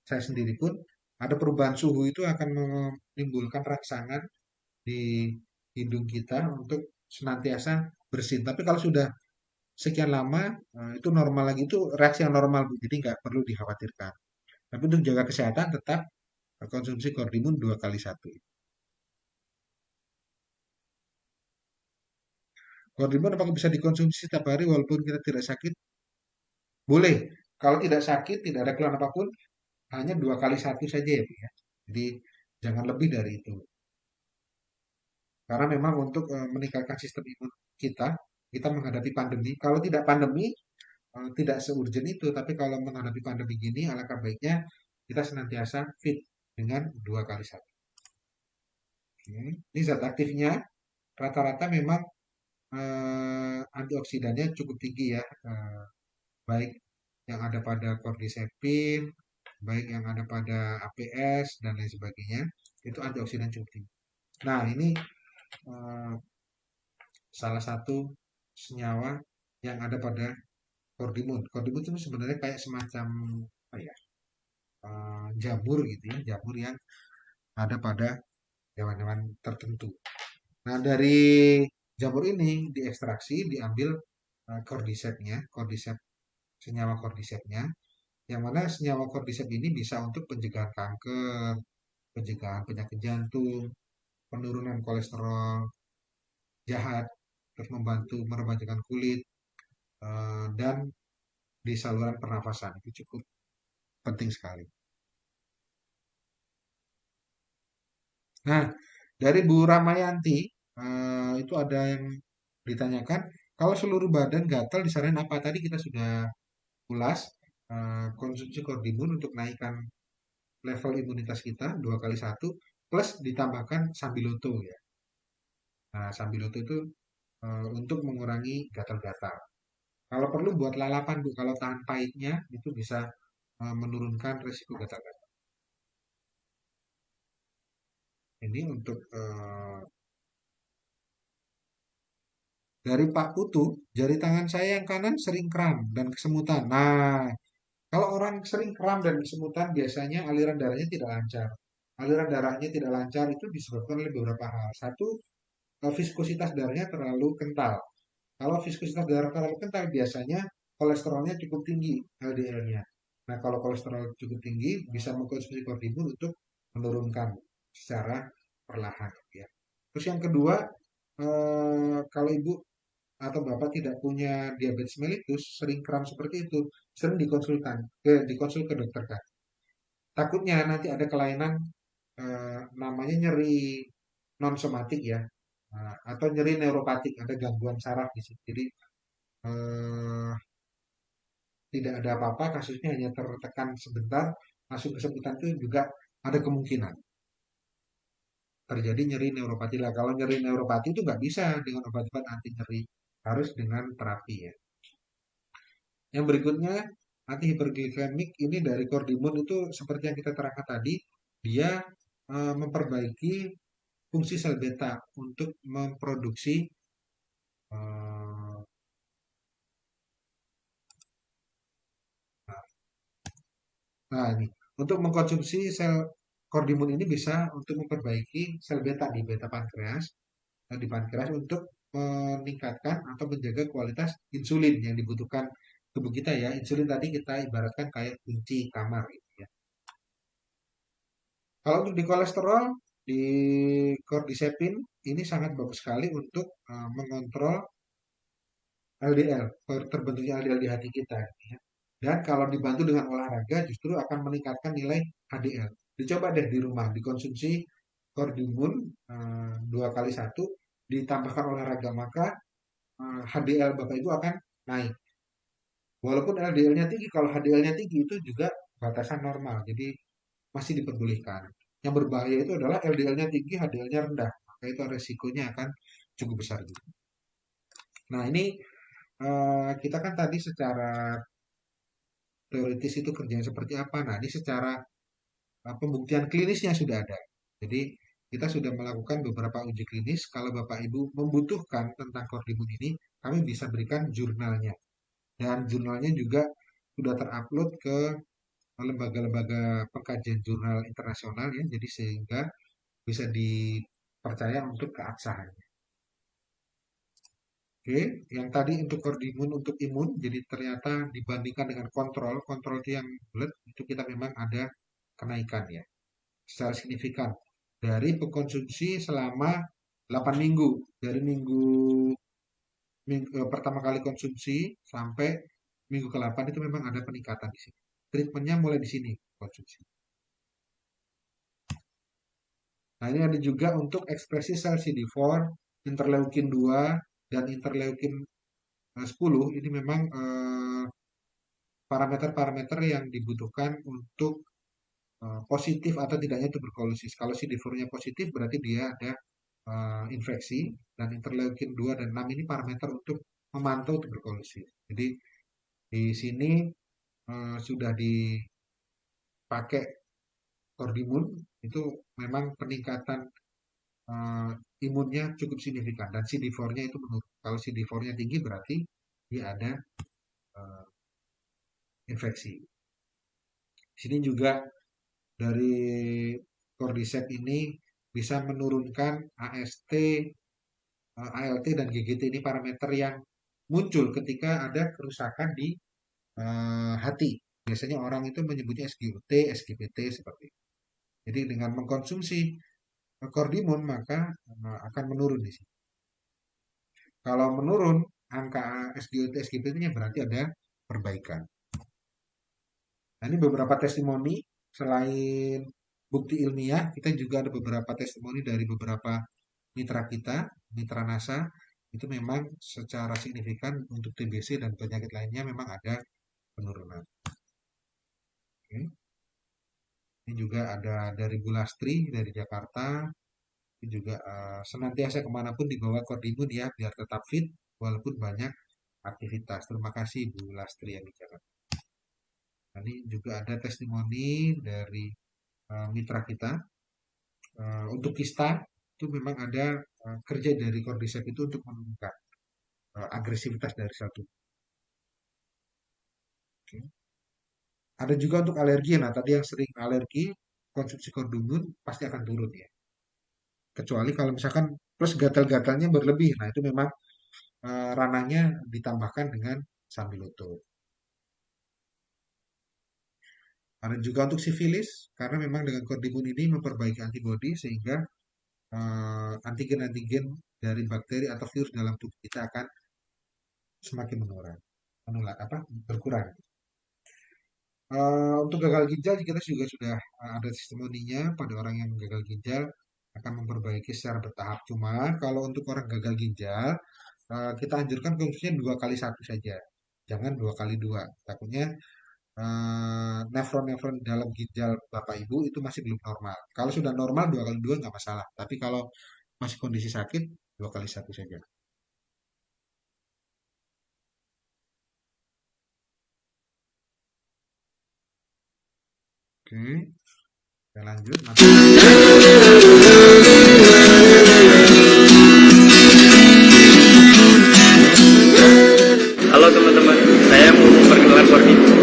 saya sendiri pun ada perubahan suhu itu akan menimbulkan rangsangan di hidung kita untuk senantiasa bersin. Tapi kalau sudah sekian lama itu normal lagi, itu reaksi yang normal Bu. Jadi nggak perlu dikhawatirkan. Tapi untuk jaga kesehatan tetap konsumsi kordimun 2 kali 1. Kordimun apakah bisa dikonsumsi setiap hari walaupun kita tidak sakit? Boleh. Kalau tidak sakit, tidak ada keluhan apapun, hanya 2 kali 1 saja ya Bu ya. Jadi jangan lebih dari itu. Karena memang untuk meningkatkan sistem imun kita, kita menghadapi pandemi. Kalau tidak pandemi, tidak seurgen itu. Tapi kalau menghadapi pandemi gini, alangkah baiknya kita senantiasa fit dengan 2 kali 1. Ini zat aktifnya rata-rata memang antioksidannya cukup tinggi ya, baik yang ada pada cordycepin, baik yang ada pada APS dan lain sebagainya, itu antioksidan cukup tinggi. Nah, ini eh, salah satu senyawa yang ada pada kordimun. Kordimun itu sebenarnya kayak semacam apa ya, jamur gitu ya, jamur yang ada pada hewan-hewan tertentu. Nah, dari jamur ini diekstraksi, diambil cordycepnya, cordyceps, senyawa cordycepnya, yang mana senyawa cordyceps ini bisa untuk pencegahan kanker, pencegahan penyakit jantung, penurunan kolesterol jahat, terus membantu meremajakan kulit, dan di saluran pernafasan. Itu cukup penting sekali. Nah, dari Bu Ramayanti, itu ada yang ditanyakan, kalau seluruh badan gatal disarankan apa? Tadi kita sudah ulas, konsumsi kordimun untuk naikkan level imunitas kita 2 kali 1 plus ditambahkan sambiloto ya. Nah, sambiloto itu untuk mengurangi gatal-gatal. Kalau perlu buat lalapan Bu, kalau tahan pahitnya itu bisa menurunkan resiko gatal-gatal. Ini untuk dari Pak Putu, jari tangan saya yang kanan sering kram dan kesemutan. Nah, kalau orang sering kram dan kesemutan biasanya aliran darahnya tidak lancar. Aliran darahnya tidak lancar itu disebabkan oleh beberapa hal. Satu, viskositas darahnya terlalu kental. Kalau viskositas darah terlalu kental biasanya kolesterolnya cukup tinggi, LDL-nya. Nah, kalau kolesterol cukup tinggi bisa mengkonsumsi kortibun untuk menurunkan secara perlahan ya. Terus yang kedua, kalau ibu atau bapak tidak punya diabetes mellitus, sering kram seperti itu, sering dikonsul ke dokter kan. Takutnya nanti ada kelainan, namanya nyeri non somatik ya, atau nyeri neuropatik, ada gangguan saraf di situ. Jadi eh, tidak ada apa-apa, kasusnya hanya tertekan sebentar, langsung kesembuhan itu juga ada kemungkinan terjadi nyeri neuropati lah. Kalau nyeri neuropati itu nggak bisa dengan obat-obat anti nyeri, harus dengan terapi ya. Yang berikutnya anti hiperglikemik ini dari kordimun itu seperti yang kita terangkan tadi, dia memperbaiki fungsi sel beta untuk memproduksi eh, nah ini untuk mengkonsumsi sel kordimun ini bisa untuk memperbaiki sel beta di beta pankreas di pankreas untuk meningkatkan atau menjaga kualitas insulin yang dibutuhkan tubuh kita ya. Insulin tadi kita ibaratkan kayak kunci kamar gitu ya. Kalau untuk di kolesterol, di cordycepin ini sangat bagus sekali untuk mengontrol LDL, terbentuknya LDL di hati kita. Gitu ya. Dan kalau dibantu dengan olahraga justru akan meningkatkan nilai HDL. Dicoba deh di rumah, dikonsumsi kordimun 2 kali 1, ditambahkan olahraga, maka HDL Bapak Ibu akan naik. Walaupun LDL-nya tinggi, kalau HDL-nya tinggi itu juga batasan normal, jadi masih diperbolehkan. Yang berbahaya itu adalah LDL-nya tinggi, HDL-nya rendah, maka itu resikonya akan cukup besar juga. Nah ini kita kan tadi secara teoritis itu kerjanya seperti apa. Nah ini secara pembuktian klinisnya sudah ada. Jadi kita sudah melakukan beberapa uji klinis. Kalau Bapak Ibu membutuhkan tentang kordimun ini, kami bisa berikan jurnalnya. Dan jurnalnya juga sudah terupload ke lembaga-lembaga pengkajian jurnal internasional ya, jadi sehingga bisa dipercaya untuk keabsahan. Oke, yang tadi untuk kordimun untuk imun, jadi ternyata dibandingkan dengan kontrol, kontrol itu yang bulat, itu kita memang ada kenaikan ya, secara signifikan. Dari pengkonsumsi selama 8 minggu, dari pertama kali konsumsi sampai minggu ke-8 itu memang ada peningkatan di sini. Treatmentnya mulai di sini konsumsi. Nah, ini ada juga untuk ekspresi sel CD4, interleukin 2, dan interleukin 10. Ini memang parameter-parameter yang dibutuhkan untuk positif atau tidaknya tuberkulosis. Kalau CD4-nya positif berarti dia ada infeksi, dan interleukin 2 dan 6 ini parameter untuk memantau tuberkulosis. Jadi di sini sudah dipakai Cordimun, itu memang peningkatan imunnya cukup signifikan dan CD4-nya itu menurun. Kalau CD4-nya tinggi berarti dia ada eh, infeksi. Di sini juga dari Cordyceps ini bisa menurunkan AST, ALT dan GGT, ini parameter yang muncul ketika ada kerusakan di hati. Biasanya orang itu menyebutnya SGOT, SGPT seperti itu. Jadi dengan mengkonsumsi Cordimun maka akan menurun di sini. Kalau menurun angka SGOT, SGPT-nya berarti ada perbaikan. Nah, ini beberapa testimoni. Selain bukti ilmiah, kita juga ada beberapa testimoni dari beberapa mitra kita, mitra NASA, itu memang secara signifikan untuk TBC dan penyakit lainnya memang ada penurunan. Oke. Ini juga ada dari Bu Lastri dari Jakarta. Ini juga senantiasa kemanapun dibawa Cordimun ya, biar tetap fit walaupun banyak aktivitas. Terima kasih Bu Lastri yang di Jakarta. Ini juga ada testimoni dari mitra kita. Untuk kista itu memang ada kerja dari Cordyceps itu untuk menurunkan agresivitas dari sel tubuh. Okay. Ada juga untuk alergi. Nah, tadi yang sering alergi, konsumsi Cordimun pasti akan turun ya. Kecuali kalau misalkan plus gatal-gatalnya berlebih. Nah, itu memang ranahnya ditambahkan dengan sambiloto. Ada juga untuk sifilis, karena memang dengan Cordimun ini memperbaiki antibodi sehingga antigen-antigen dari bakteri atau virus dalam tubuh kita akan semakin berkurang. Untuk gagal ginjal kita juga sudah ada testimoninya pada orang yang gagal ginjal akan memperbaiki secara bertahap. Cuma kalau untuk orang gagal ginjal kita anjurkan konsumsinya 2x1 saja, jangan 2x2. Takutnya nefron-nefron dalam ginjal Bapak Ibu itu masih belum normal. Kalau sudah normal 2x2 nggak masalah. Tapi kalau masih kondisi sakit 2x1 saja. Oke, kita lanjut. Halo teman-teman, saya mau memperkenalkan Cordimun,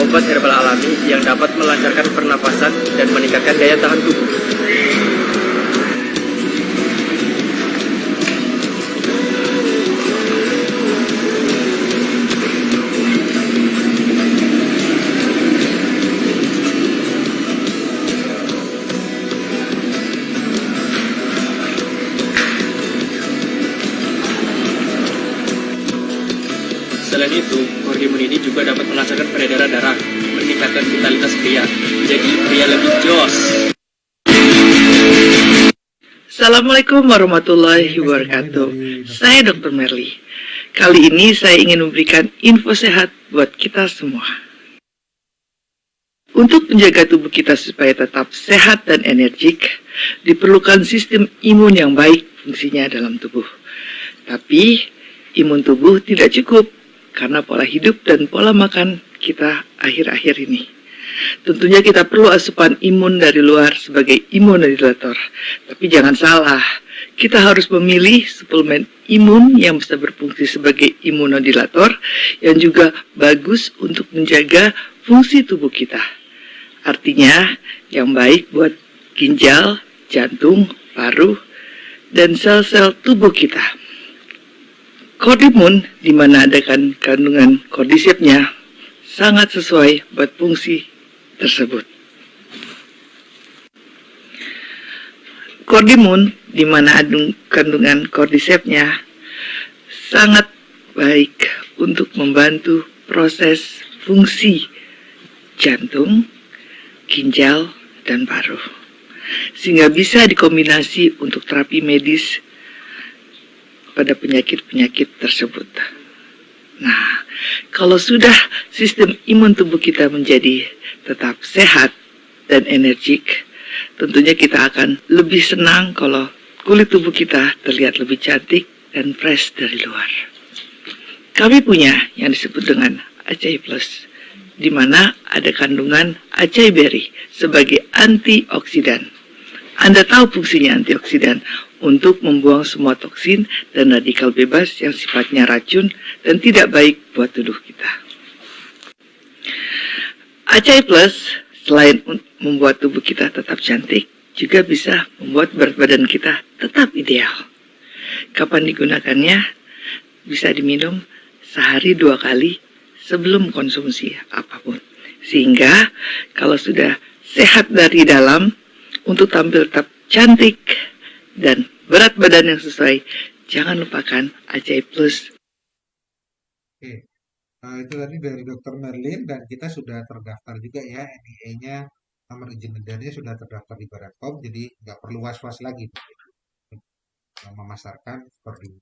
obat herbal alami yang dapat melancarkan pernapasan dan meningkatkan daya tahan tubuh. Selain itu, Cordimun ini juga dapat melancarkan peredaran darah, meningkatkan vitalitas pria, jadi pria lebih jos. Assalamualaikum warahmatullahi wabarakatuh. Saya Dr. Merli. Kali ini saya ingin memberikan info sehat buat kita semua. Untuk menjaga tubuh kita supaya tetap sehat dan energik, diperlukan sistem imun yang baik fungsinya dalam tubuh. Tapi, imun tubuh tidak cukup karena pola hidup dan pola makan kita akhir-akhir ini. Tentunya kita perlu asupan imun dari luar sebagai imunomodulator. Tapi jangan salah, kita harus memilih suplemen imun yang bisa berfungsi sebagai imunomodulator yang juga bagus untuk menjaga fungsi tubuh kita. Artinya, yang baik buat ginjal, jantung, paru, dan sel-sel tubuh kita. Cordimun, di mana ada kandungan cordycepsnya, sangat sesuai buat fungsi tersebut. Cordimun, di mana ada kandungan cordycepsnya, sangat baik untuk membantu proses fungsi jantung, ginjal, dan paru, sehingga bisa dikombinasi untuk terapi medis pada penyakit-penyakit tersebut. Nah, kalau sudah sistem imun tubuh kita menjadi tetap sehat, dan energik, tentunya kita akan lebih senang kalau kulit tubuh kita terlihat lebih cantik dan fresh dari luar. Kami punya yang disebut dengan Acai Plus, di mana ada kandungan acai berry sebagai antioksidan. Anda tahu fungsinya antioksidan untuk membuang semua toksin dan radikal bebas yang sifatnya racun dan tidak baik buat tubuh kita. Acai Plus selain membuat tubuh kita tetap cantik, juga bisa membuat berat badan kita tetap ideal. Kapan digunakannya? Bisa diminum sehari 2 kali sebelum konsumsi apapun. Sehingga kalau sudah sehat dari dalam, untuk tampil tetap cantik dan berat badan yang sesuai, jangan lupakan Acai Plus. Oke, itu tadi dari Dr. Merlin dan kita sudah terdaftar juga ya NIE-nya, nomor izin edarnya sudah terdaftar di Badan POM, jadi nggak perlu was-was lagi untuk memasarkan Kordim.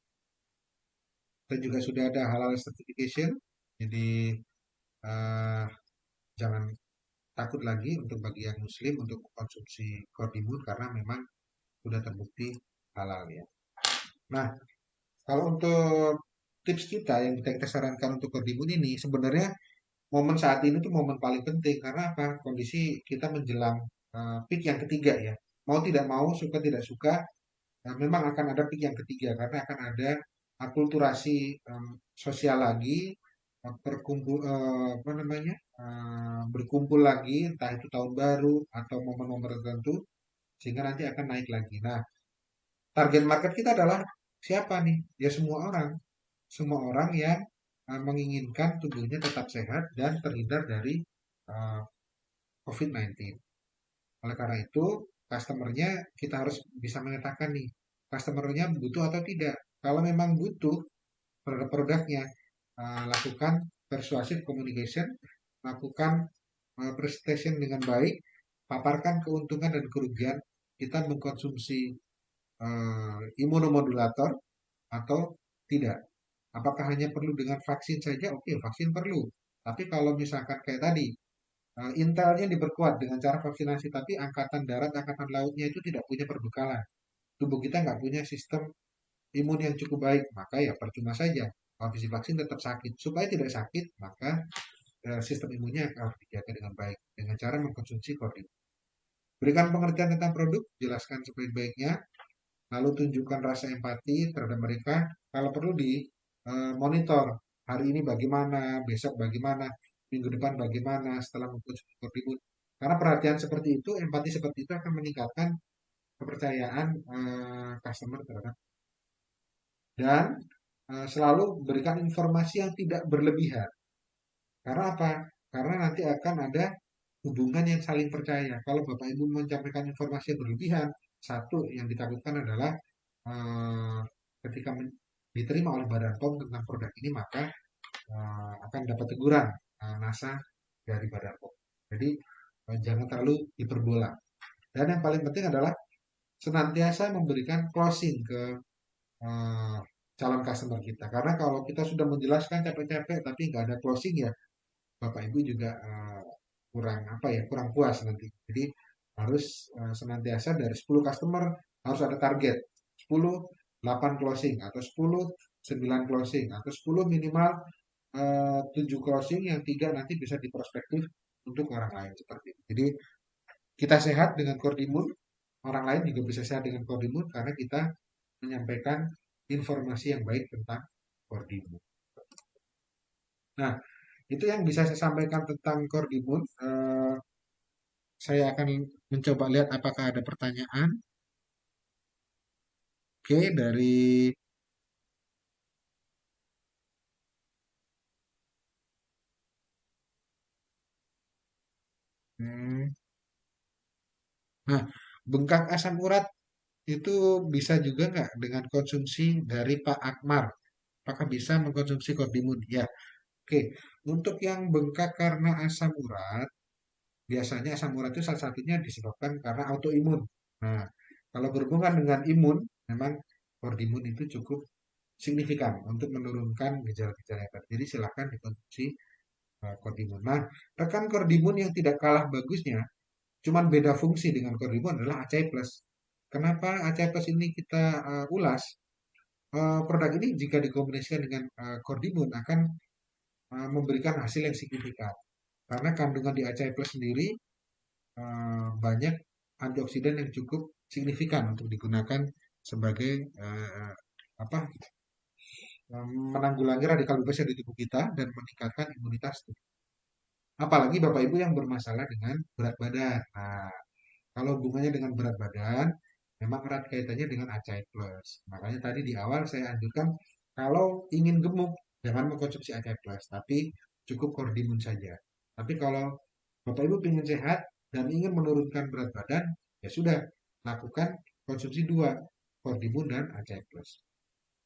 Kita juga sudah ada halal certification, jadi jangan takut lagi untuk bagi yang muslim untuk mengkonsumsi Kordimun karena memang sudah terbukti halal ya. Nah, kalau untuk tips kita yang kita sarankan untuk Kordimun ini sebenarnya momen saat ini tuh momen paling penting karena apa? Kondisi kita menjelang peak yang ketiga ya. Mau tidak mau, suka tidak suka, memang akan ada peak yang ketiga karena akan ada akulturasi sosial lagi, berkumpul lagi, entah itu tahun baru atau momen-momen tertentu, sehingga nanti akan naik lagi. Nah, target market kita adalah siapa nih? Ya semua orang yang menginginkan tubuhnya tetap sehat dan terhindar dari COVID-19. Oleh karena itu, customer-nya kita harus bisa mengatakan nih, customer-nya butuh atau tidak. Kalau memang butuh produk-produknya, lakukan persuasive communication, lakukan presentation dengan baik, paparkan keuntungan dan kerugian kita mengkonsumsi imunomodulator atau tidak. Apakah hanya perlu dengan vaksin saja? Oke, vaksin perlu. Tapi kalau misalkan kayak tadi, intelnya diperkuat dengan cara vaksinasi, tapi angkatan darat, angkatan lautnya itu tidak punya perbekalan. Tubuh kita nggak punya sistem imun yang cukup baik, maka ya percuma saja. Habis divaksin tetap sakit. Supaya tidak sakit, maka sistem imunnya harus dijaga dengan baik dengan cara mengkonsumsi Kordim. Berikan pengertian tentang produk, jelaskan sebaik-baiknya, lalu tunjukkan rasa empati terhadap mereka. Kalau perlu di monitor hari ini bagaimana, besok bagaimana, minggu depan bagaimana setelah mengkonsumsi Kordim. Karena perhatian seperti itu, empati seperti itu akan meningkatkan kepercayaan customer terhadap dan selalu berikan informasi yang tidak berlebihan. Karena apa? Karena nanti akan ada hubungan yang saling percaya. Kalau Bapak Ibu menyampaikan informasi yang berlebihan, satu yang ditakutkan adalah ketika diterima oleh Badan POM tentang produk ini, maka akan dapat teguran NASA dari Badan POM. Jadi jangan terlalu hiperbola. Dan yang paling penting adalah senantiasa memberikan closing ke calon customer kita. Karena kalau kita sudah menjelaskan capek-capek tapi nggak ada closing ya, Bapak Ibu juga kurang puas nanti. Jadi harus senantiasa dari 10 customer harus ada target 10 8 closing atau 10 9 closing atau 10 minimal 7 closing yang 3 nanti bisa diprospektif untuk orang lain seperti itu. Jadi kita sehat dengan Kordimun, orang lain juga bisa sehat dengan Kordimun karena kita menyampaikan informasi yang baik tentang Kordimun. Nah, itu yang bisa saya sampaikan tentang Kordimun. Saya akan mencoba lihat apakah ada pertanyaan. Oke, dari Nah, bengkak asam urat itu bisa juga nggak dengan konsumsi dari Pak Akmar? Apakah bisa mengkonsumsi Kordimun? Ya, oke. Untuk yang bengkak karena asam urat, biasanya asam urat itu salah satunya disebabkan karena autoimun. Nah, kalau berhubungan dengan imun, memang Kordimun itu cukup signifikan untuk menurunkan gejala-gejala yang tadi. Jadi silakan dikonsumsi Kordimun. Nah, rekan Kordimun yang tidak kalah bagusnya Cuman beda fungsi dengan Cordimun adalah ACI Plus. Kenapa ACI Plus ini kita ulas? Produk ini jika dikombinasikan dengan Cordimun akan memberikan hasil yang signifikan. Karena kandungan di ACI Plus sendiri banyak antioksidan yang cukup signifikan untuk digunakan sebagai apa menanggulangi radikal bebas yang di tubuh kita dan meningkatkan imunitas tubuh. Apalagi Bapak Ibu yang bermasalah dengan berat badan. Nah, kalau hubungannya dengan berat badan, memang erat kaitannya dengan ACI Plus. Makanya tadi di awal saya anjurkan kalau ingin gemuk, jangan mengkonsumsi ACI Plus, tapi cukup Cordimun saja. Tapi kalau Bapak Ibu ingin sehat dan ingin menurunkan berat badan, ya sudah, lakukan konsumsi dua, Cordimun dan ACI Plus.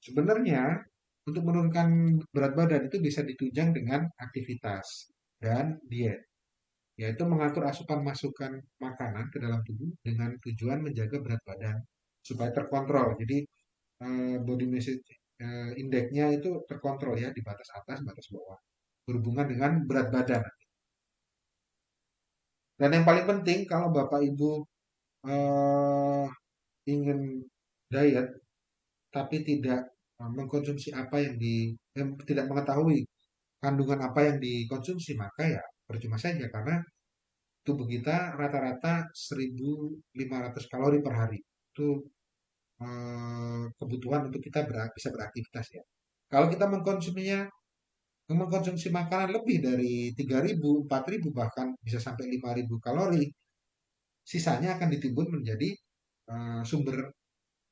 Sebenarnya, untuk menurunkan berat badan itu bisa ditunjang dengan aktivitas dan diet, yaitu mengatur asupan masukan makanan ke dalam tubuh dengan tujuan menjaga berat badan supaya terkontrol. Jadi body mass index-nya itu terkontrol ya di batas atas, batas bawah, berhubungan dengan berat badan. Dan yang paling penting kalau Bapak Ibu eh, ingin diet tapi tidak mengkonsumsi apa yang tidak mengetahui kandungan apa yang dikonsumsi, maka ya percuma saja karena tubuh kita rata-rata 1.500 kalori per hari. Itu kebutuhan untuk kita bisa beraktivitas ya. Kalau kita mengkonsumsi makanan lebih dari 3.000, 4.000 bahkan bisa sampai 5.000 kalori, sisanya akan ditimbun menjadi sumber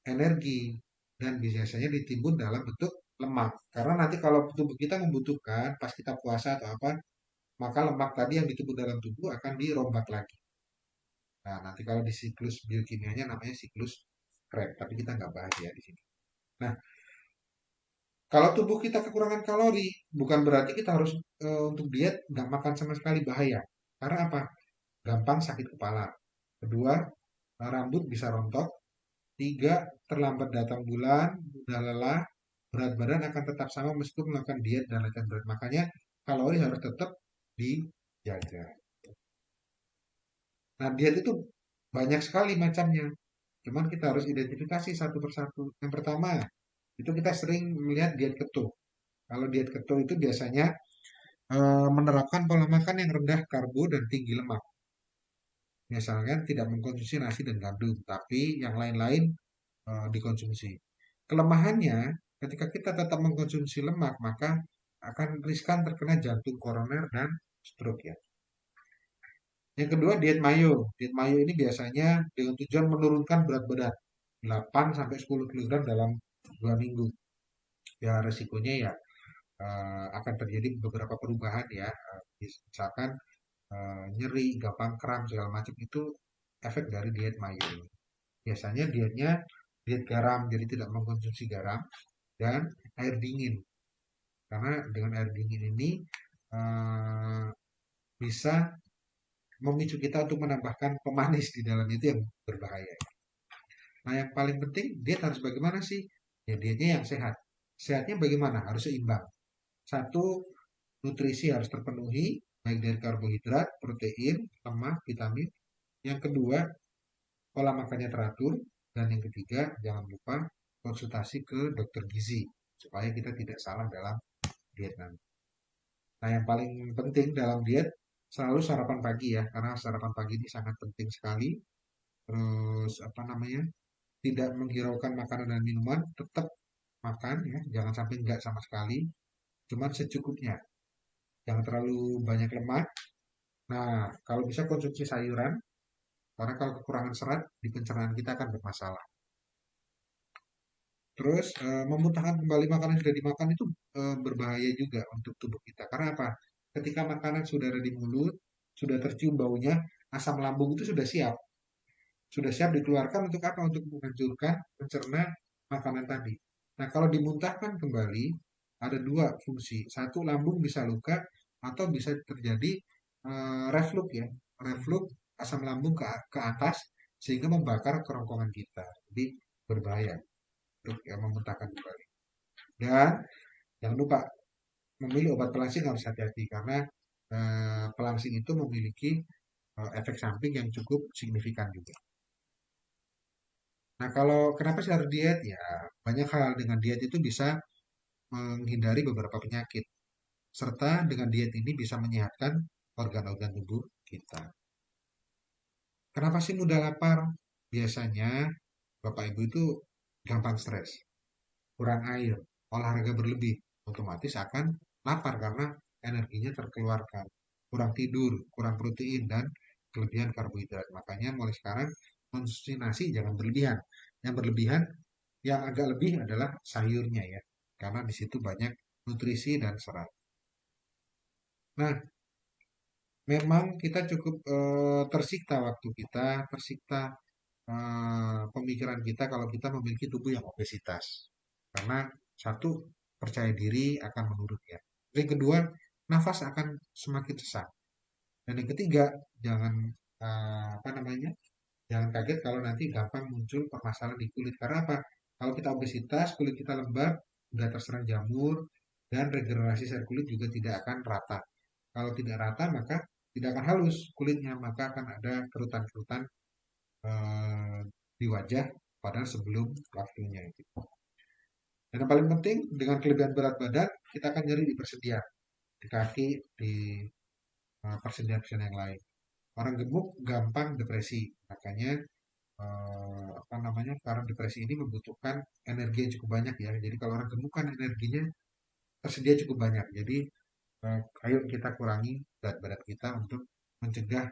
energi dan biasanya ditimbun dalam bentuk lemak. Karena nanti kalau tubuh kita membutuhkan pas kita puasa atau apa, maka lemak tadi yang ditimbun dalam tubuh akan dirombat lagi. Nah, nanti kalau di siklus biokimianya namanya siklus Krebs, tapi kita nggak bahas ya di sini. Nah, kalau tubuh kita kekurangan kalori, bukan berarti kita harus untuk diet nggak makan sama sekali, bahaya. Karena apa? Gampang sakit kepala. Kedua, rambut bisa rontok. Tiga, terlambat datang bulan, mudah lelah, berat badan akan tetap sama meskipun melakukan diet dan latihan berat. Makanya kalori harus tetap dijaga. Nah, diet itu banyak sekali macamnya. Cuman kita harus identifikasi satu persatu. Yang pertama, itu kita sering melihat diet keto. Kalau diet keto itu biasanya menerapkan pola makan yang rendah karbo dan tinggi lemak. Misalkan tidak mengkonsumsi nasi dan gandum, tapi yang lain-lain dikonsumsi. Kelemahannya, ketika kita tetap mengkonsumsi lemak, maka akan riskan terkena jantung koroner dan stroke ya. Yang kedua, diet mayo. Diet mayo ini biasanya dengan tujuan menurunkan berat badan 8 sampai 10 kg dalam 2 minggu. Ya resikonya ya akan terjadi beberapa perubahan ya. Misalkan nyeri, gampang kram segala macam, itu efek dari diet mayo. Biasanya dietnya diet garam, jadi tidak mengkonsumsi garam dan air dingin. Karena dengan air dingin ini bisa memicu kita untuk menambahkan pemanis di dalam itu yang berbahaya. Nah, yang paling penting diet harus bagaimana sih? Ya dietnya yang sehat. Sehatnya bagaimana? Harus seimbang. Satu, nutrisi harus terpenuhi, baik dari karbohidrat, protein, lemak, vitamin. Yang kedua, pola makannya teratur. Dan yang ketiga, jangan lupa konsultasi ke dokter gizi, supaya kita tidak salah dalam diet nanti. Nah, yang paling penting dalam diet, selalu sarapan pagi ya, karena sarapan pagi ini sangat penting sekali. Terus, tidak menghiraukan makanan dan minuman, tetap makan ya, jangan sampai enggak sama sekali, cuman secukupnya. Jangan terlalu banyak lemak. Nah, kalau bisa konsumsi sayuran, karena kalau kekurangan serat di pencernaan kita akan bermasalah. Terus memuntahkan kembali makanan yang sudah dimakan itu berbahaya juga untuk tubuh kita. Karena apa? Ketika makanan sudah ada di mulut, sudah tercium baunya, asam lambung itu sudah siap. Sudah siap dikeluarkan untuk apa? Untuk menghancurkan, mencerna makanan tadi. Nah, kalau dimuntahkan kembali, ada dua fungsi. Satu, lambung bisa luka atau bisa terjadi reflux ya. Reflux asam lambung ke atas sehingga membakar kerongkongan kita. Jadi berbahaya untuk memuntahkan kembali. Dan jangan lupa memilih obat pelangsing harus hati-hati karena pelangsing itu memiliki efek samping yang cukup signifikan juga. Nah, kalau kenapa sih harus diet? Ya, banyak hal dengan diet itu bisa menghindari beberapa penyakit. Serta dengan diet ini bisa menyehatkan organ-organ tubuh kita. Kenapa sih mudah lapar? Biasanya Bapak Ibu itu gampang stres, kurang air, olahraga berlebih, otomatis akan lapar karena energinya terkeluarkan. Kurang tidur, kurang protein, dan kelebihan karbohidrat. Makanya mulai sekarang konsumsi nasi jangan berlebihan. Yang berlebihan, yang agak lebih adalah sayurnya ya, karena di situ banyak nutrisi dan serat. Nah, memang kita cukup tersikta waktu kita, tersikta pemikiran kita kalau kita memiliki tubuh yang obesitas. Karena satu, percaya diri akan menurun ya. Yang kedua, nafas akan semakin sesak. Dan yang ketiga, jangan apa namanya? Jangan kaget kalau nanti gampang muncul permasalahan di kulit. Karena apa? Kalau kita obesitas, kulit kita lembab, mudah terserang jamur, dan regenerasi sel kulit juga tidak akan rata. Kalau tidak rata, maka tidak akan halus kulitnya, maka akan ada kerutan-kerutan eh, di wajah padahal sebelum waktunya. Gitu. Dan yang paling penting, dengan kelebihan berat badan, kita akan nyeri di persendian, di kaki, di persendian-persendian yang lain. Orang gemuk gampang depresi, makanya apa namanya? Karena depresi ini membutuhkan energi yang cukup banyak ya. Jadi kalau orang gemuk kan energinya tersedia cukup banyak. Jadi ayo kita kurangi berat badan kita untuk mencegah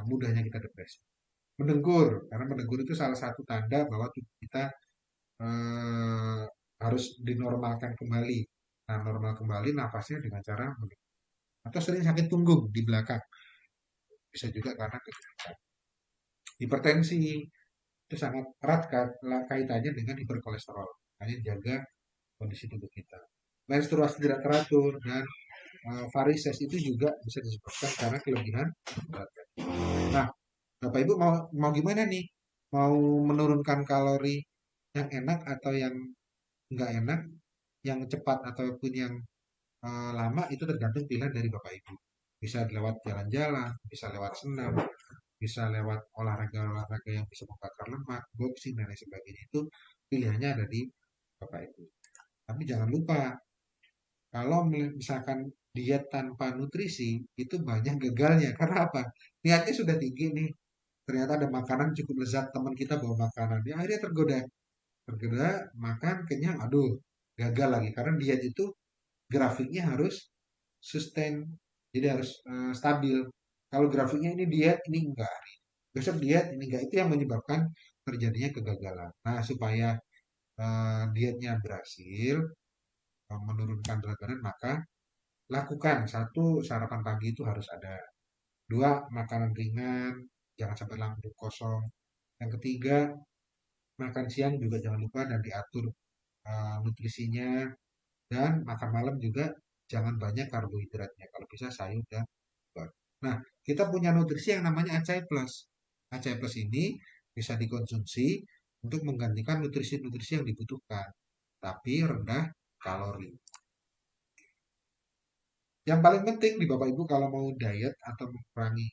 mudahnya kita depresi. Mendengkur, karena mendengkur itu salah satu tanda bahwa tubuh kita eh, harus dinormalkan kembali. Nah, normal kembali nafasnya dengan cara mendengkur. Atau sering sakit punggung di belakang. Bisa juga karena kegemukan. Hipertensi itu sangat erat kaitannya dengan hiperkolesterol. Hanya jaga kondisi tubuh kita. Menstruasi tidak teratur dan varises itu juga bisa disebabkan karena kelebihan berat badan. Nah, Bapak Ibu mau gimana nih? Mau menurunkan kalori yang enak atau yang nggak enak, yang cepat ataupun yang lama itu tergantung pilihan dari Bapak Ibu. Bisa lewat jalan-jalan, bisa lewat senam, bisa lewat olahraga-olahraga yang bisa membakar lemak, boxing dan lain sebagainya. Itu pilihannya ada di Bapak Ibu. Tapi jangan lupa, kalau misalkan diet tanpa nutrisi, itu banyak gagalnya. Karena apa? Niatnya sudah tinggi nih. Ternyata ada makanan cukup lezat, teman kita bawa makanan. Ya akhirnya tergoda. Tergoda, makan, kenyang, aduh, gagal lagi. Karena diet itu grafiknya harus sustain. Jadi harus stabil. Kalau grafiknya ini diet, ini enggak. Besok diet, ini enggak. Itu yang menyebabkan terjadinya kegagalan. Nah, supaya dietnya berhasil, menurunkan berat badan, maka lakukan. Satu, sarapan pagi itu harus ada. Dua, makanan ringan, jangan sampai lambung kosong. Yang ketiga, makan siang juga jangan lupa dan diatur nutrisinya. Dan makan malam juga jangan banyak karbohidratnya. Kalau bisa sayur dan buah. Nah, kita punya nutrisi yang namanya ACI Plus. ACI Plus ini bisa dikonsumsi untuk menggantikan nutrisi-nutrisi yang dibutuhkan, tapi rendah kalori. Yang paling penting di Bapak Ibu kalau mau diet atau mengurangi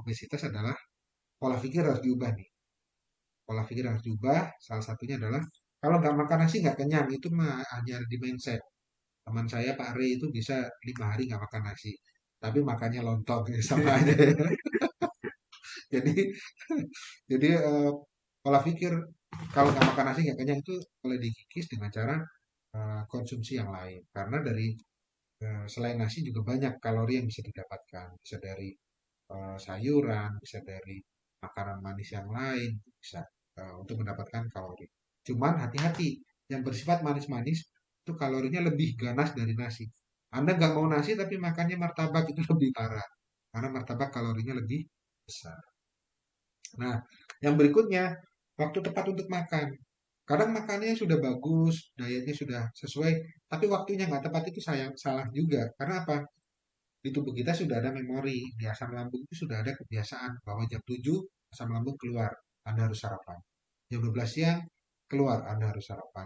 obesitas adalah pola pikir harus diubah nih. Pola pikir harus diubah. Salah satunya adalah kalau nggak makan nasi nggak kenyang, itu mah hanya di mindset. Teman saya Pak Rey itu bisa 5 hari nggak makan nasi, tapi makannya lontong sama aja. Jadi jadi pola pikir kalau nggak makan nasi nggak kenyang itu boleh dikikis dengan cara konsumsi yang lain. Karena dari selain nasi juga banyak kalori yang bisa didapatkan, bisa dari sayuran, bisa dari makanan manis yang lain, bisa untuk mendapatkan kalori. Cuman hati-hati, yang bersifat manis-manis itu kalorinya lebih ganas dari nasi. Anda nggak mau nasi tapi makannya martabak itu lebih parah, karena martabak kalorinya lebih besar. Nah, yang berikutnya, waktu tepat untuk makan. Kadang makannya sudah bagus, dietnya sudah sesuai, tapi waktunya nggak tepat itu sayang salah juga. Karena apa? Di tubuh kita sudah ada memori, di asam lambung itu sudah ada kebiasaan bahwa jam 7 asam lambung keluar, Anda harus sarapan. Jam 12 siang keluar, Anda harus sarapan.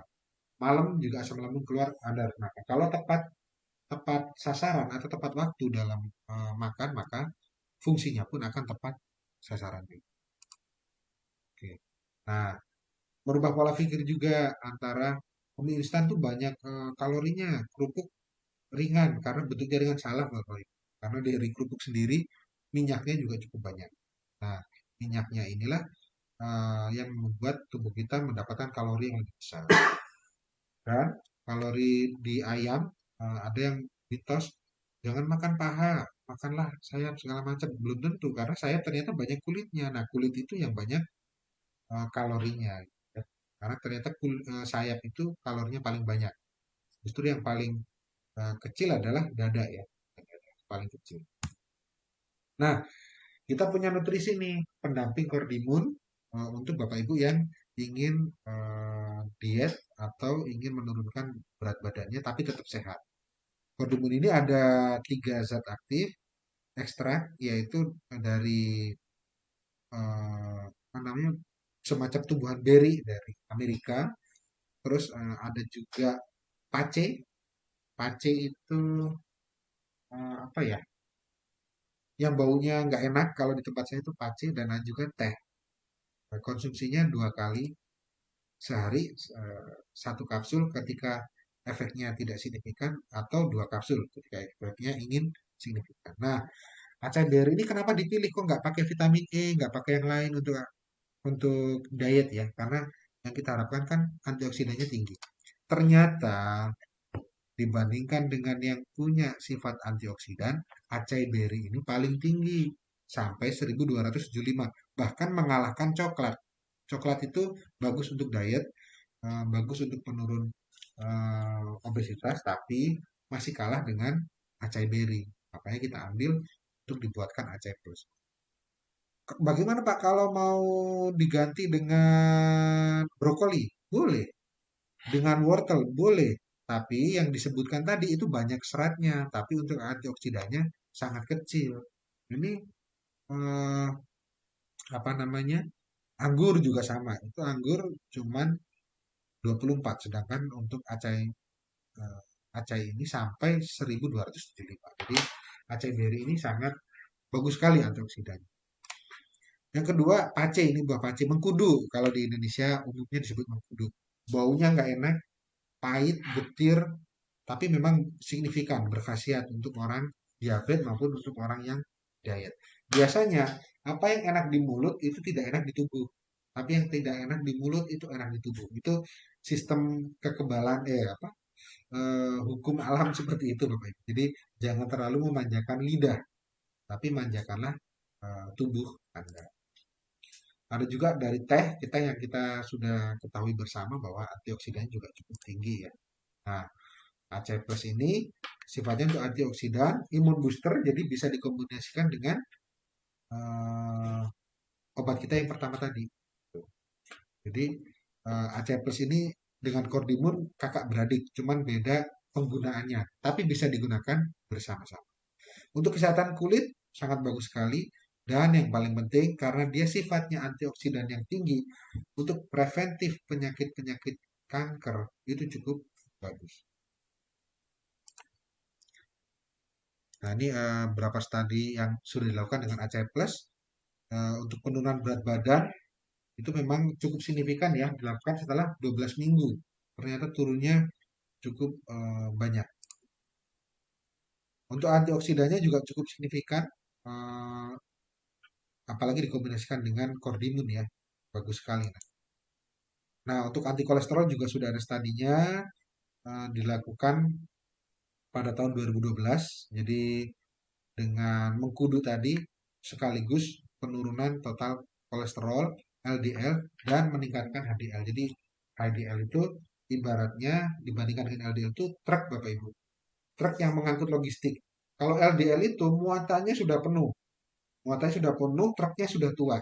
Malam juga asam lambung keluar, Anda harus makan. Kalau tepat tepat sasaran atau tepat waktu dalam makan, maka fungsinya pun akan tepat sasaran juga. Oke. Nah, merubah pola pikir juga antara mie instan tuh banyak kalorinya, kerupuk ringan karena bentuknya ringan, salah Bapak Ibu. Karena dari kerupuk sendiri minyaknya juga cukup banyak. Nah, minyaknya inilah yang membuat tubuh kita mendapatkan kalori yang lebih besar. Dan kalori di ayam ada yang mitos, jangan makan paha, makanlah sayap segala macam. Belum tentu karena sayap ternyata banyak kulitnya. Nah, kulit itu yang banyak kalorinya. Ya. Karena ternyata sayap itu kalorinya paling banyak. Justru yang paling kecil adalah dada ya, dada paling kecil. Nah, kita punya nutrisi nih, pendamping Kordimun untuk Bapak Ibu yang ingin diet atau ingin menurunkan berat badannya tapi tetap sehat. Kordimun ini ada 3 zat aktif ekstrak, yaitu dari apa namanya, semacam tumbuhan beri dari Amerika. Terus ada juga pace. Pace itu apa ya? Yang baunya nggak enak kalau di tempat saya itu pace, dan juga teh. Konsumsinya 2 kali sehari, 1 kapsul ketika efeknya tidak signifikan, atau 2 kapsul ketika efeknya ingin signifikan. Nah, acai berry ini kenapa dipilih kok nggak pakai vitamin E, nggak pakai yang lain untuk diet ya? Karena yang kita harapkan kan antioksidannya tinggi. Ternyata dibandingkan dengan yang punya sifat antioksidan, acai berry ini paling tinggi sampai 1275, bahkan mengalahkan coklat. Coklat itu bagus untuk diet, bagus untuk penurun obesitas, tapi masih kalah dengan acai berry. Makanya kita ambil untuk dibuatkan acai plus. Bagaimana Pak kalau mau diganti dengan brokoli? Boleh. Dengan wortel? Boleh. Tapi yang disebutkan tadi itu banyak seratnya, tapi untuk antioksidannya sangat kecil. Ini eh, apa namanya? Anggur juga sama. Itu anggur cuman 24, sedangkan untuk acai ini sampai 1275. Jadi acai berry ini sangat bagus sekali antioksidannya. Yang kedua, pace, ini buah pace, mengkudu. Kalau di Indonesia umumnya disebut mengkudu. Baunya nggak enak, pahit, getir, tapi memang signifikan, berkhasiat untuk orang diabetes maupun untuk orang yang diet. Biasanya, apa yang enak di mulut itu tidak enak di tubuh. Tapi yang tidak enak di mulut itu enak di tubuh. Itu sistem kekebalan, hukum alam seperti itu Bapak Ibu. Jadi jangan terlalu memanjakan lidah, tapi manjakanlah tubuh Anda. Ada juga dari teh yang kita sudah ketahui bersama bahwa antioksidannya juga cukup tinggi ya. Nah, Acai Plus ini sifatnya untuk antioksidan, imun booster, jadi bisa dikombinasikan dengan obat kita yang pertama tadi. Jadi Acai Plus ini dengan Kordimun kakak beradik, cuman beda penggunaannya, tapi bisa digunakan bersama-sama. Untuk kesehatan kulit sangat bagus sekali, dan yang paling penting karena dia sifatnya antioksidan yang tinggi, untuk preventif penyakit-penyakit kanker itu cukup bagus. Nah, ini beberapa studi yang sudah dilakukan dengan Acai Plus untuk penurunan berat badan itu memang cukup signifikan ya, dilakukan setelah 12 minggu. Ternyata turunnya cukup banyak. Untuk antioksidannya juga cukup signifikan, apalagi dikombinasikan dengan Kordimun ya, bagus sekali. Nah, untuk anti kolesterol juga sudah ada studinya dilakukan pada tahun 2012. Jadi dengan mengkudu tadi sekaligus penurunan total kolesterol, LDL, dan meningkatkan HDL. Jadi HDL itu ibaratnya dibandingkan dengan LDL itu truk Bapak Ibu. Truk yang mengangkut logistik. Kalau LDL itu muatannya sudah penuh. Muatannya sudah penuh, truknya sudah tua.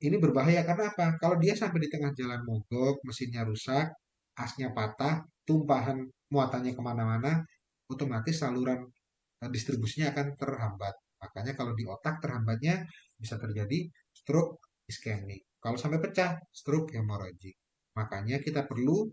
Ini berbahaya karena apa? Kalau dia sampai di tengah jalan mogok, mesinnya rusak, asnya patah, tumpahan muatannya kemana-mana, otomatis saluran distribusinya akan terhambat. Makanya kalau di otak terhambatnya bisa terjadi stroke iskemik. Kalau sampai pecah, stroke hemorrhagic. Makanya kita perlu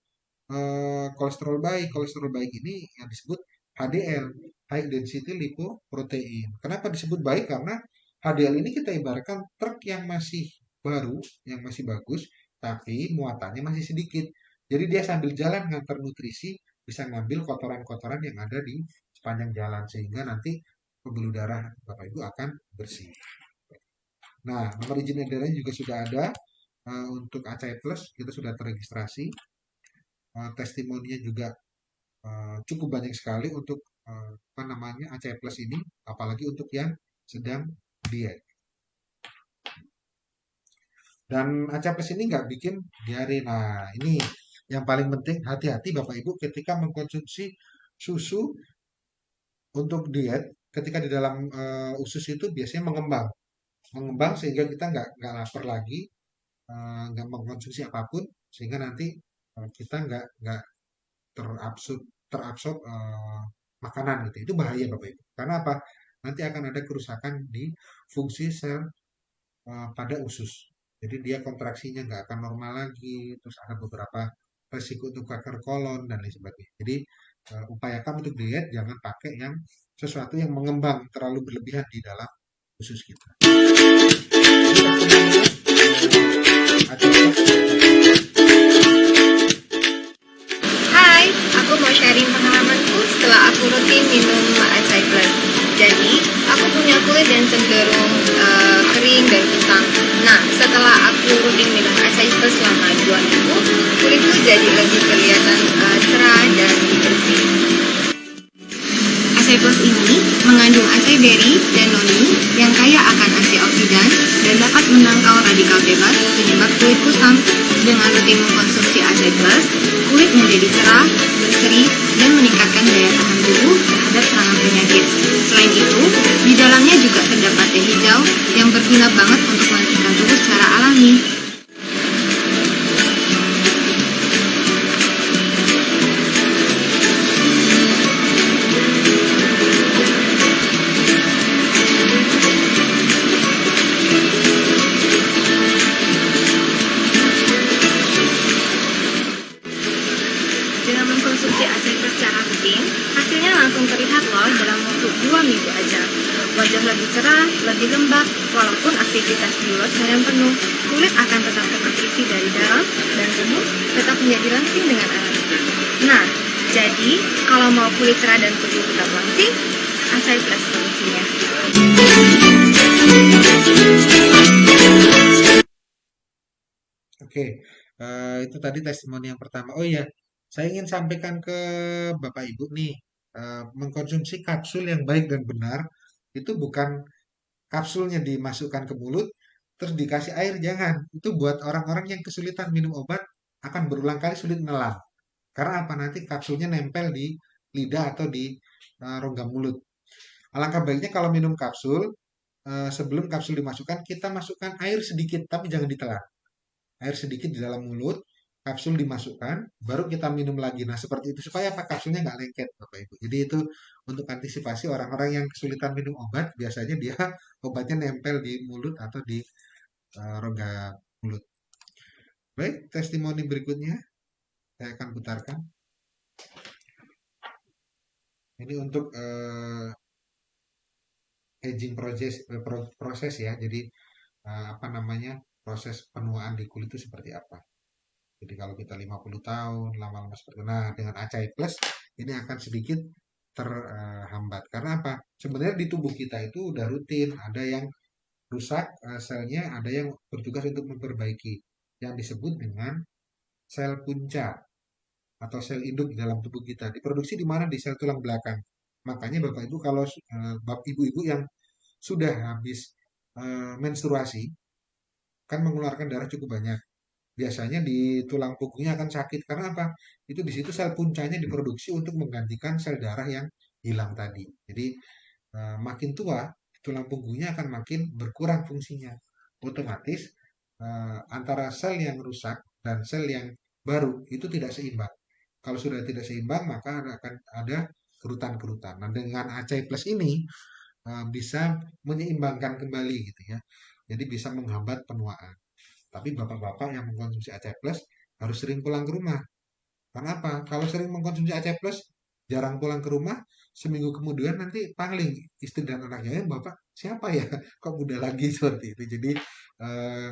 kolesterol baik. Kolesterol baik ini yang disebut HDL, high density lipoprotein. Kenapa disebut baik? Karena HDL ini kita ibaratkan truk yang masih baru, yang masih bagus, tapi muatannya masih sedikit. Jadi dia sambil jalan ngantar nutrisi, bisa ngambil kotoran-kotoran yang ada di sepanjang jalan, sehingga nanti pembuluh darah Bapak Ibu akan bersih. Nah, nomor izin edarnya juga sudah ada. Untuk ACI Plus kita sudah terregistrasi. Testimoninya juga cukup banyak sekali untuk ACI Plus ini, apalagi untuk yang sedang diet. Dan ACI Plus ini nggak bikin diare. Nah, ini yang paling penting, hati-hati Bapak Ibu ketika mengkonsumsi susu untuk diet. Ketika di dalam usus itu biasanya mengembang sehingga kita nggak lapar lagi, nggak mengkonsumsi apapun, sehingga nanti kita nggak terabsorb makanan gitu. Itu bahaya Bapak Ibu. Karena apa? Nanti akan ada kerusakan di fungsi sel pada usus. Jadi dia kontraksinya nggak akan normal lagi. Terus ada beberapa resiko untuk kanker kolon dan lain sebagainya. Jadi upayakan untuk diet jangan pakai yang sesuatu yang mengembang terlalu berlebihan di dalam usus kita. Hai, aku mau sharing pengalamanku setelah aku rutin minum ACI Plus. Jadi, aku punya kulit yang cenderung kering dan kusam. Nah, setelah aku rutin minum ACI Plus selama 2 minggu, kulitku jadi lebih kelihatan cerah dan bersih. ACI Plus ini mengandung acai berry dan noni yang kaya akan antioksidan dan dapat menangkal radikal bebas penyebab kulit kusam. Dengan rutin mengkonsumsi ACI Plus, kulit menjadi cerah, berseri, dan meningkatkan daya tahan tubuh terhadap serangan penyakit. Selain itu, di dalamnya juga terdapat teh hijau yang berguna banget untuk membersihkan tubuh secara alami. Dengan mengkonsumsi ACI Plus secara rutin, hasilnya langsung terlihat loh dalam waktu 2 minggu aja. Wajah lebih cerah, lebih lembab, walaupun aktivitas di luar seharian penuh, kulit akan tetap ternutrisi dari dalam dan tubuh tetap menjadi langsing dengan alami. Nah, jadi kalau mau kulit cerah dan tubuh tetap langsing, ACI Plus solusinya. Oke, itu tadi testimoni yang pertama. Oh iya, saya ingin sampaikan ke Bapak Ibu nih, mengkonsumsi kapsul yang baik dan benar itu bukan kapsulnya dimasukkan ke mulut terus dikasih air, jangan. Itu buat orang-orang yang kesulitan minum obat akan berulang kali sulit nelan. Karena apa? Nanti kapsulnya nempel di lidah atau di rongga mulut. Alangkah baiknya kalau minum kapsul, sebelum kapsul dimasukkan, kita masukkan air sedikit, tapi jangan ditelan. Air sedikit di dalam mulut, kapsul dimasukkan, baru kita minum lagi. Nah, seperti itu supaya apa? Kapsulnya nggak lengket, Bapak Ibu. Jadi itu untuk antisipasi orang-orang yang kesulitan minum obat, biasanya dia obatnya nempel di mulut atau di rongga mulut. Baik, testimoni berikutnya saya akan putarkan. Ini untuk aging proses ya. Jadi proses penuaan di kulit itu seperti apa. Jadi kalau kita 50 tahun, lama-lama seperti itu. Nah, dengan ACI Plus ini akan sedikit terhambat. Karena apa? Sebenarnya di tubuh kita itu udah rutin. Ada yang rusak selnya, ada yang bertugas untuk memperbaiki. Yang disebut dengan sel punca atau sel induk di dalam tubuh kita. Diproduksi di mana? Di sel tulang belakang. Makanya Bapak Ibu kalau ibu-ibu yang sudah habis menstruasi kan mengeluarkan darah cukup banyak. Biasanya di tulang punggungnya akan sakit karena apa? Itu di situ sel puncanya diproduksi untuk menggantikan sel darah yang hilang tadi. Jadi makin tua tulang punggungnya akan makin berkurang fungsinya. Otomatis antara sel yang rusak dan sel yang baru itu tidak seimbang. Kalau sudah tidak seimbang maka akan ada kerutan-kerutan. Nah, dengan ACI Plus ini bisa menyeimbangkan kembali gitu ya. Jadi bisa menghambat penuaan. Tapi bapak-bapak yang mengkonsumsi ACI Plus harus sering pulang ke rumah. Karena apa? Kalau sering mengkonsumsi ACI Plus, jarang pulang ke rumah, seminggu kemudian nanti pangling istri dan anaknya, bapak siapa ya? Kok muda lagi seperti itu. Jadi eh,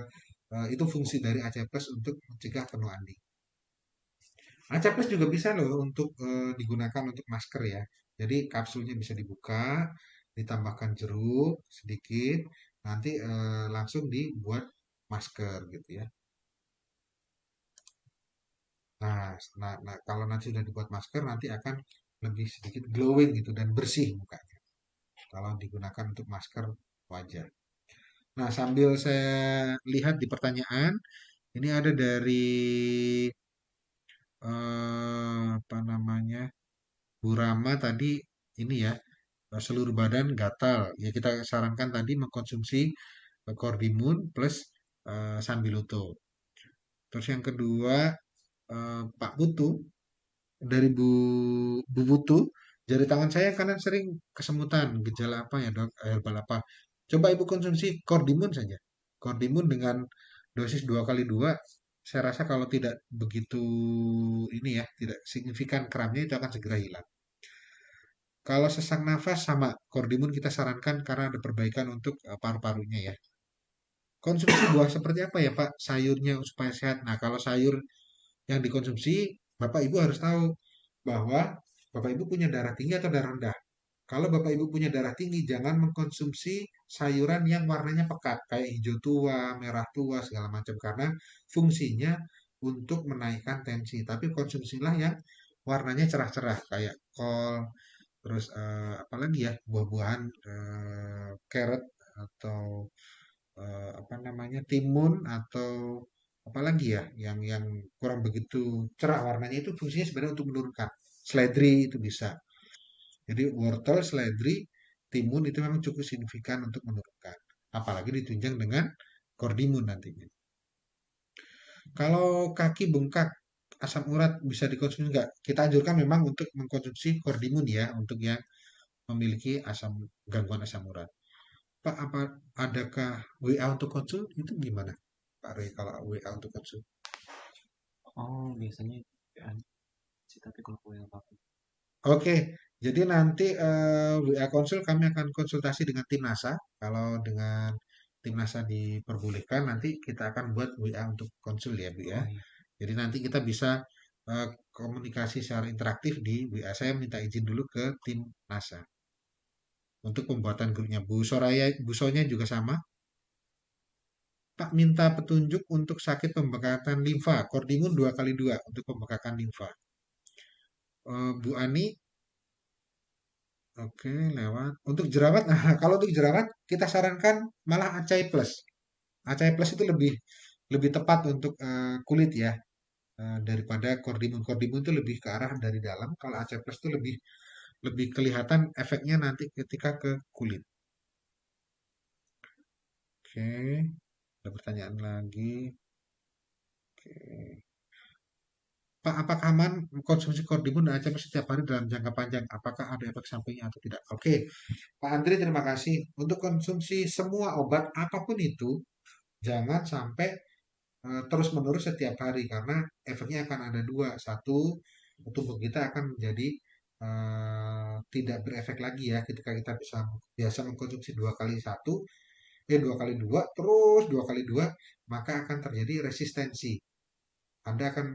itu fungsi dari AC Plus untuk mencegah penuh anding. AC Plus juga bisa loh untuk digunakan untuk masker ya. Jadi kapsulnya bisa dibuka, ditambahkan jeruk sedikit, nanti langsung dibuat masker gitu ya. Nah, kalau nanti sudah dibuat masker, nanti akan lebih sedikit glowing gitu dan bersih mukanya. Kalau digunakan untuk masker wajah. Nah, sambil saya lihat di pertanyaan, ini ada dari apa namanya Bu Rama tadi ini ya seluruh badan gatal. Ya kita sarankan tadi mengkonsumsi Cordimun plus Sambiloto. Terus yang kedua Pak Putu dari Bu Putu, jari tangan saya kanan sering kesemutan. Gejala apa ya dok? Herbal apa? Coba ibu konsumsi Cordimun saja. Cordimun dengan dosis 2x2. Saya rasa kalau tidak begitu ini ya, tidak signifikan kramnya itu akan segera hilang. Kalau sesak nafas sama Cordimun kita sarankan karena ada perbaikan untuk paru-parunya ya. Konsumsi buah seperti apa ya Pak? Sayurnya supaya sehat. Nah, kalau sayur yang dikonsumsi, Bapak Ibu harus tahu bahwa Bapak Ibu punya darah tinggi atau darah rendah. Kalau Bapak Ibu punya darah tinggi, jangan mengkonsumsi sayuran yang warnanya pekat, kayak hijau tua, merah tua, segala macam, karena fungsinya untuk menaikkan tensi. Tapi konsumsilah yang warnanya cerah-cerah, kayak kol, terus apalagi ya, buah-buahan, carrot, atau apa namanya, timun, atau apalagi ya, yang kurang begitu cerah warnanya itu fungsinya sebenarnya untuk menurunkan. Seledri itu bisa. Jadi wortel, seledri, timun itu memang cukup signifikan untuk menurunkan. Apalagi ditunjang dengan kordimun nantinya. Kalau kaki bengkak, asam urat bisa dikonsumsi enggak? Kita anjurkan memang untuk mengkonsumsi kordimun ya, untuk yang memiliki gangguan asam urat. Pak, apa adakah WA untuk konsul? Itu gimana, Pak Roy, kalau WA untuk konsul? Oh, biasanya ya, sih, tapi kalau gue apa-apa. Oke, jadi nanti WA konsul kami akan konsultasi dengan tim NASA. Kalau dengan tim NASA diperbolehkan, nanti kita akan buat WA untuk konsul ya, Bu ya. Oh iya. Jadi nanti kita bisa komunikasi secara interaktif di WA. Saya minta izin dulu ke tim NASA untuk pembuatan grupnya. Bu Soraya, Bu Sonya juga sama. Pak minta petunjuk untuk sakit pembengkakan limfa, Cordimun 2x2 untuk pembengkakan limfa. Bu Ani, oke, lewat. Untuk jerawat, nah kalau untuk jerawat kita sarankan malah Acai Plus. Acai Plus itu lebih lebih tepat untuk kulit ya daripada Cordimun. Cordimun itu lebih ke arah dari dalam. Kalau Acai Plus itu lebih lebih kelihatan efeknya nanti ketika ke kulit. Oke, ada pertanyaan lagi. Oke. Pak, apakah aman konsumsi Cordimun dan Acai Plus setiap hari dalam jangka panjang? Apakah ada efek sampingnya atau tidak? Oke, Pak Andri, terima kasih. Untuk konsumsi semua obat apapun itu, jangan sampai terus-menerus setiap hari karena efeknya akan ada dua. Satu, tubuh kita akan menjadi tidak berefek lagi ya ketika kita biasa mengkonsumsi 2x1, 2x2, terus 2x2, maka akan terjadi resistensi. Anda akan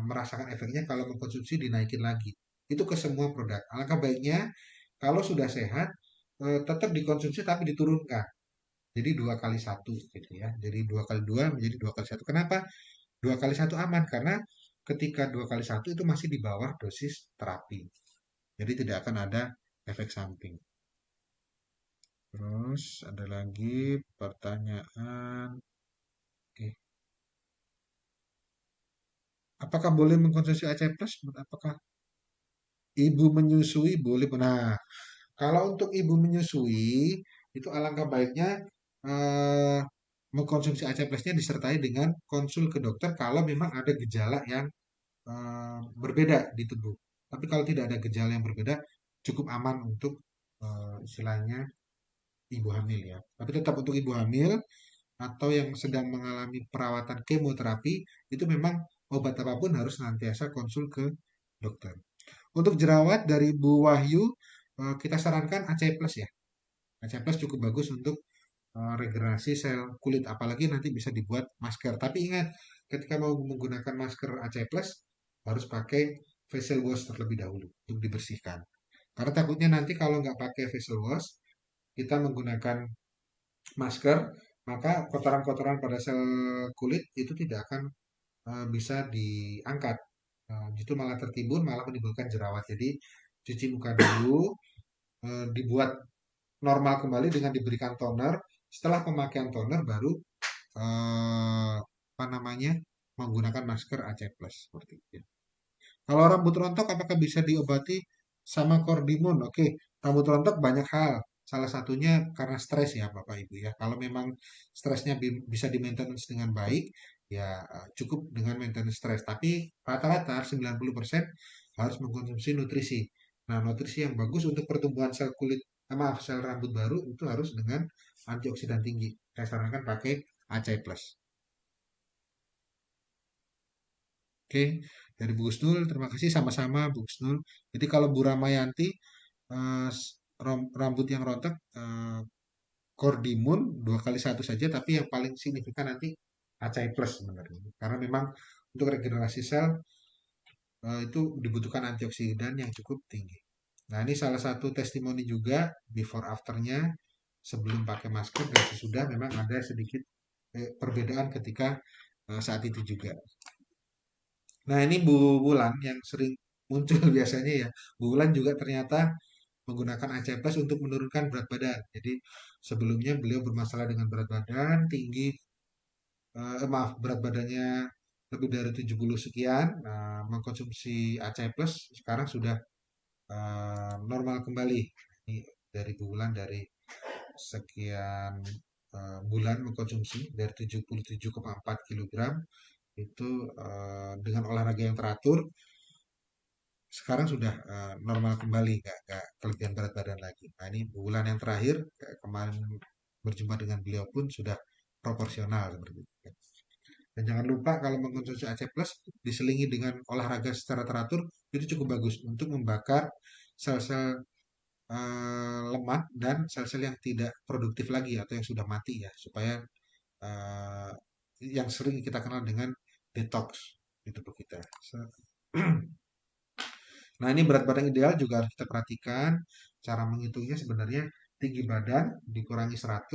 merasakan efeknya kalau mengkonsumsi dinaikin lagi. Itu ke semua produk. Alangkah baiknya kalau sudah sehat tetap dikonsumsi tapi diturunkan. Jadi 2x1 gitu ya. Jadi 2x2 menjadi 2x1. Kenapa 2x1 aman? Karena ketika 2x1 itu masih di bawah dosis terapi. Jadi tidak akan ada efek samping. Terus ada lagi pertanyaan. Oke. Apakah boleh mengkonsumsi AC Plus? Apakah ibu menyusui boleh? Nah, kalau untuk ibu menyusui itu alangkah baiknya eh, mengkonsumsi AC Plus-nya disertai dengan konsul ke dokter kalau memang ada gejala yang berbeda di tubuh. Tapi kalau tidak ada gejala yang berbeda, cukup aman untuk istilahnya ibu hamil ya. Tapi tetap untuk ibu hamil atau yang sedang mengalami perawatan kemoterapi itu memang obat apapun harus senantiasa konsul ke dokter. Untuk jerawat dari Bu Wahyu, kita sarankan ACI Plus ya. ACI Plus cukup bagus untuk regenerasi sel kulit, apalagi nanti bisa dibuat masker. Tapi ingat, ketika mau menggunakan masker ACI Plus harus pakai facial wash terlebih dahulu untuk dibersihkan. Karena takutnya nanti kalau nggak pakai facial wash, kita menggunakan masker, maka kotoran-kotoran pada sel kulit itu tidak akan bisa diangkat. Justru malah tertimbun, malah menimbulkan jerawat. Jadi cuci muka dulu, dibuat normal kembali dengan diberikan toner. Setelah pemakaian toner baru apa namanya menggunakan masker ACI Plus seperti itu. Kalau rambut rontok apakah bisa diobati sama kordimun? Oke, rambut rontok banyak hal. Salah satunya karena stres ya Bapak Ibu ya. Kalau memang stresnya bisa di maintenance dengan baik, ya cukup dengan maintenance stres. Tapi rata-rata 90% harus mengkonsumsi nutrisi. Nah, nutrisi yang bagus untuk pertumbuhan sel kulit, maaf, sel rambut baru itu harus dengan antioksidan tinggi. Saya sarankan pakai ACI Plus. Oke, dari Bu Gusnul, terima kasih sama-sama Bu Gusnul. Jadi kalau Bu Ramayanti, rambut yang rontok, kordimun 2 kali 1 saja, tapi yang paling signifikan nanti ACI Plus sebenarnya. Karena memang untuk regenerasi sel itu dibutuhkan antioksidan yang cukup tinggi. Nah ini salah satu testimoni juga before afternya sebelum pakai masker dan sesudah memang ada sedikit perbedaan ketika saat itu juga. Nah ini Bu Wulan yang sering muncul biasanya ya. Bu Wulan juga ternyata menggunakan ACI Plus untuk menurunkan berat badan. Jadi sebelumnya beliau bermasalah dengan berat badan tinggi, maaf berat badannya lebih dari 70 sekian, mengkonsumsi ACI Plus sekarang sudah normal kembali. Ini dari bulan dari sekian bulan mengkonsumsi dari 77,4 kg itu dengan olahraga yang teratur sekarang sudah normal kembali, nggak kelebihan berat badan lagi. Nah ini bulan yang terakhir kemarin berjumpa dengan beliau pun sudah proporsional seperti itu. Dan jangan lupa kalau mengkonsumsi ACI Plus diselingi dengan olahraga secara teratur itu cukup bagus untuk membakar sel-sel lemak dan sel-sel yang tidak produktif lagi atau yang sudah mati ya supaya yang sering kita kenal dengan detox di tubuh kita. Nah ini berat badan ideal juga harus kita perhatikan. Cara menghitungnya sebenarnya tinggi badan dikurangi 100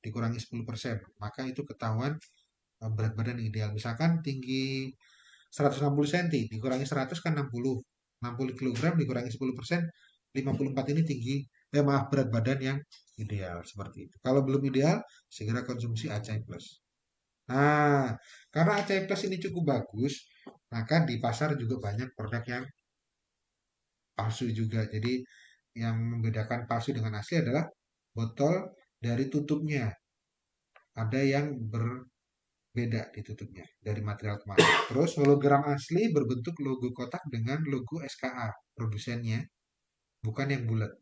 dikurangi 10%. Maka itu ketahuan berat badan ideal. Misalkan tinggi 160 cm dikurangi 100 kan 60. 60 kg dikurangi 10%, 54 ini tinggi, maaf berat badan yang ideal seperti itu. Kalau belum ideal, segera konsumsi ACI Plus. Nah, karena ACI Plus ini cukup bagus, maka di pasar juga banyak produk yang palsu juga. Jadi yang membedakan palsu dengan asli adalah botol dari tutupnya. Ada yang berbeda di tutupnya dari material kemarin. Terus hologram asli berbentuk logo kotak dengan logo SKA produsennya, bukan yang bulat.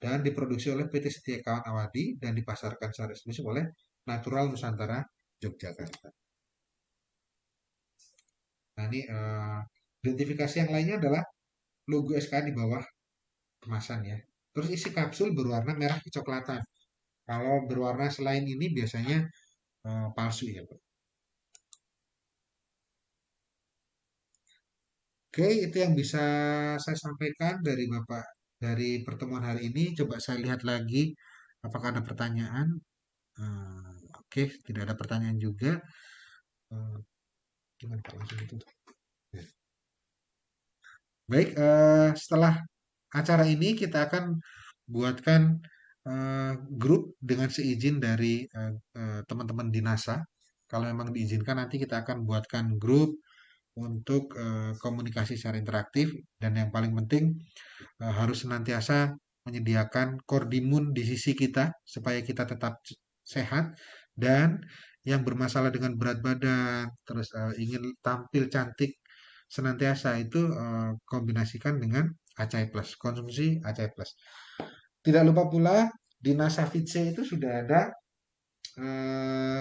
Dan diproduksi oleh PT Setia Kawan Awadi dan dipasarkan secara eksklusif oleh Natural Nusantara Yogyakarta. Nah ini identifikasi yang lainnya adalah logo SKA di bawah kemasan ya. Terus isi kapsul berwarna merah kecoklatan. Kalau berwarna selain ini biasanya palsu ya Pak. Oke, itu yang bisa saya sampaikan dari Bapak dari pertemuan hari ini. Coba saya lihat lagi apakah ada pertanyaan. Oke, tidak ada pertanyaan juga. Gimana Pak langsung itu? Ya. Baik, setelah acara ini kita akan buatkan grup dengan seizin dari teman-teman di NASA. Kalau memang diizinkan nanti kita akan buatkan grup untuk komunikasi secara interaktif dan yang paling penting harus senantiasa menyediakan kordimun di sisi kita supaya kita tetap sehat dan yang bermasalah dengan berat badan terus ingin tampil cantik senantiasa itu kombinasikan dengan ACI Plus, konsumsi ACI Plus. Tidak lupa pula di Nasafit C itu sudah ada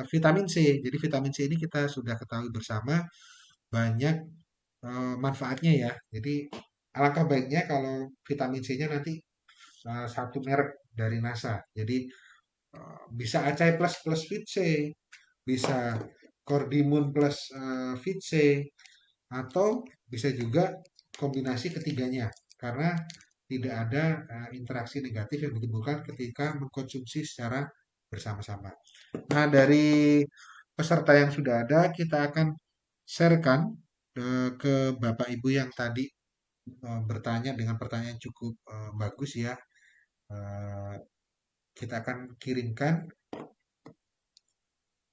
vitamin C. Jadi vitamin C ini kita sudah ketahui bersama banyak manfaatnya ya. Jadi alangkah baiknya kalau vitamin C-nya nanti satu merek dari NASA. Jadi bisa Acai Plus plus Fit C, bisa Cordimun plus Fit C, atau bisa juga kombinasi ketiganya karena tidak ada interaksi negatif yang ditimbulkan ketika mengkonsumsi secara bersama-sama. Nah, dari peserta yang sudah ada, kita akan sharekan ke Bapak Ibu yang tadi bertanya dengan pertanyaan cukup bagus ya. Kita akan kirimkan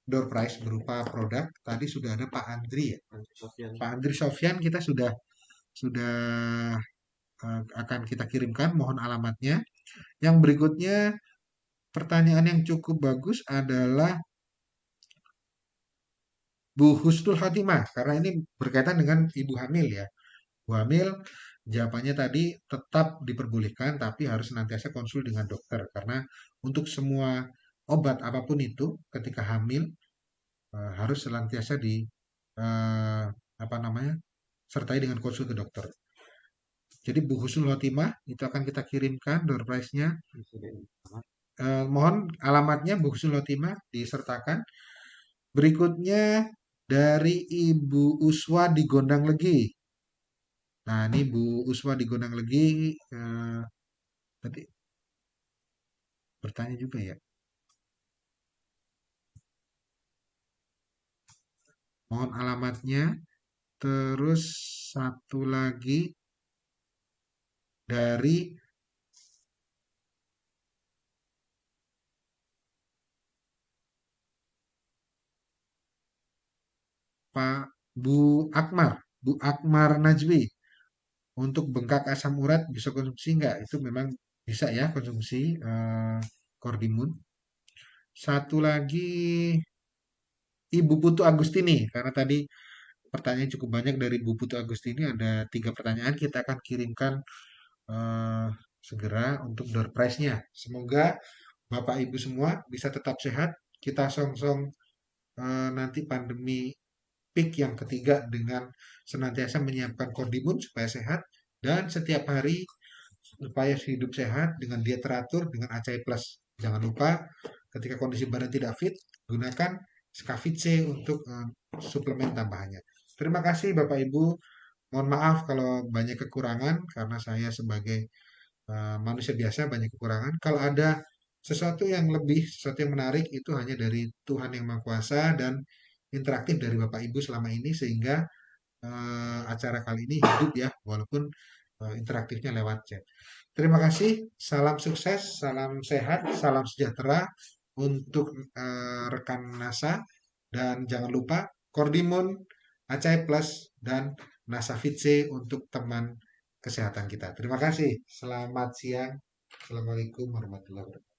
door prize berupa produk. Tadi sudah ada Pak Andri ya. Pak Andri Sofyan kita sudah akan kita kirimkan, mohon alamatnya. Yang berikutnya pertanyaan yang cukup bagus adalah Bu Husnul Khotimah, karena ini berkaitan dengan ibu hamil ya. Bu hamil, jawabannya tadi tetap diperbolehkan, tapi harus senantiasa konsul dengan dokter. Karena untuk semua obat apapun itu, ketika hamil, harus senantiasa sertai dengan konsul ke dokter. Jadi Bu Husnul Khotimah itu akan kita kirimkan door prize-nya. Mohon alamatnya Bu Husnul Khotimah disertakan. Berikutnya dari Ibu Uswa di Gondang Legi. Nah, ini Bu Uswa di Gondang Legi tadi bertanya juga ya. Mohon alamatnya. Terus satu lagi dari Pak Bu Akmar Najwi. Untuk bengkak asam urat bisa konsumsi nggak? Itu memang bisa ya konsumsi Cordimun. Satu lagi Ibu Putu Agustini, karena tadi pertanyaan cukup banyak dari Ibu Putu Agustini, ada 3 pertanyaan kita akan kirimkan segera untuk door prize-nya. Semoga Bapak Ibu semua bisa tetap sehat. Kita song-song nanti pandemi peak yang ketiga dengan senantiasa menyiapkan Cordimun supaya sehat dan setiap hari supaya hidup sehat dengan diet teratur dengan Acai Plus. Jangan lupa ketika kondisi badan tidak fit, gunakan Skafit C untuk suplemen tambahannya. Terima kasih Bapak Ibu. Mohon maaf kalau banyak kekurangan karena saya sebagai manusia biasa banyak kekurangan. Kalau ada sesuatu yang lebih, sesuatu yang menarik itu hanya dari Tuhan Yang Maha Kuasa dan interaktif dari Bapak Ibu selama ini sehingga acara kali ini hidup ya walaupun interaktifnya lewat chat. Terima kasih, salam sukses, salam sehat, salam sejahtera untuk rekan NASA dan jangan lupa Cordimun, Acai Plus dan NASA Fit C untuk teman kesehatan kita. Terima kasih. Selamat siang. Assalamualaikum warahmatullahi wabarakatuh.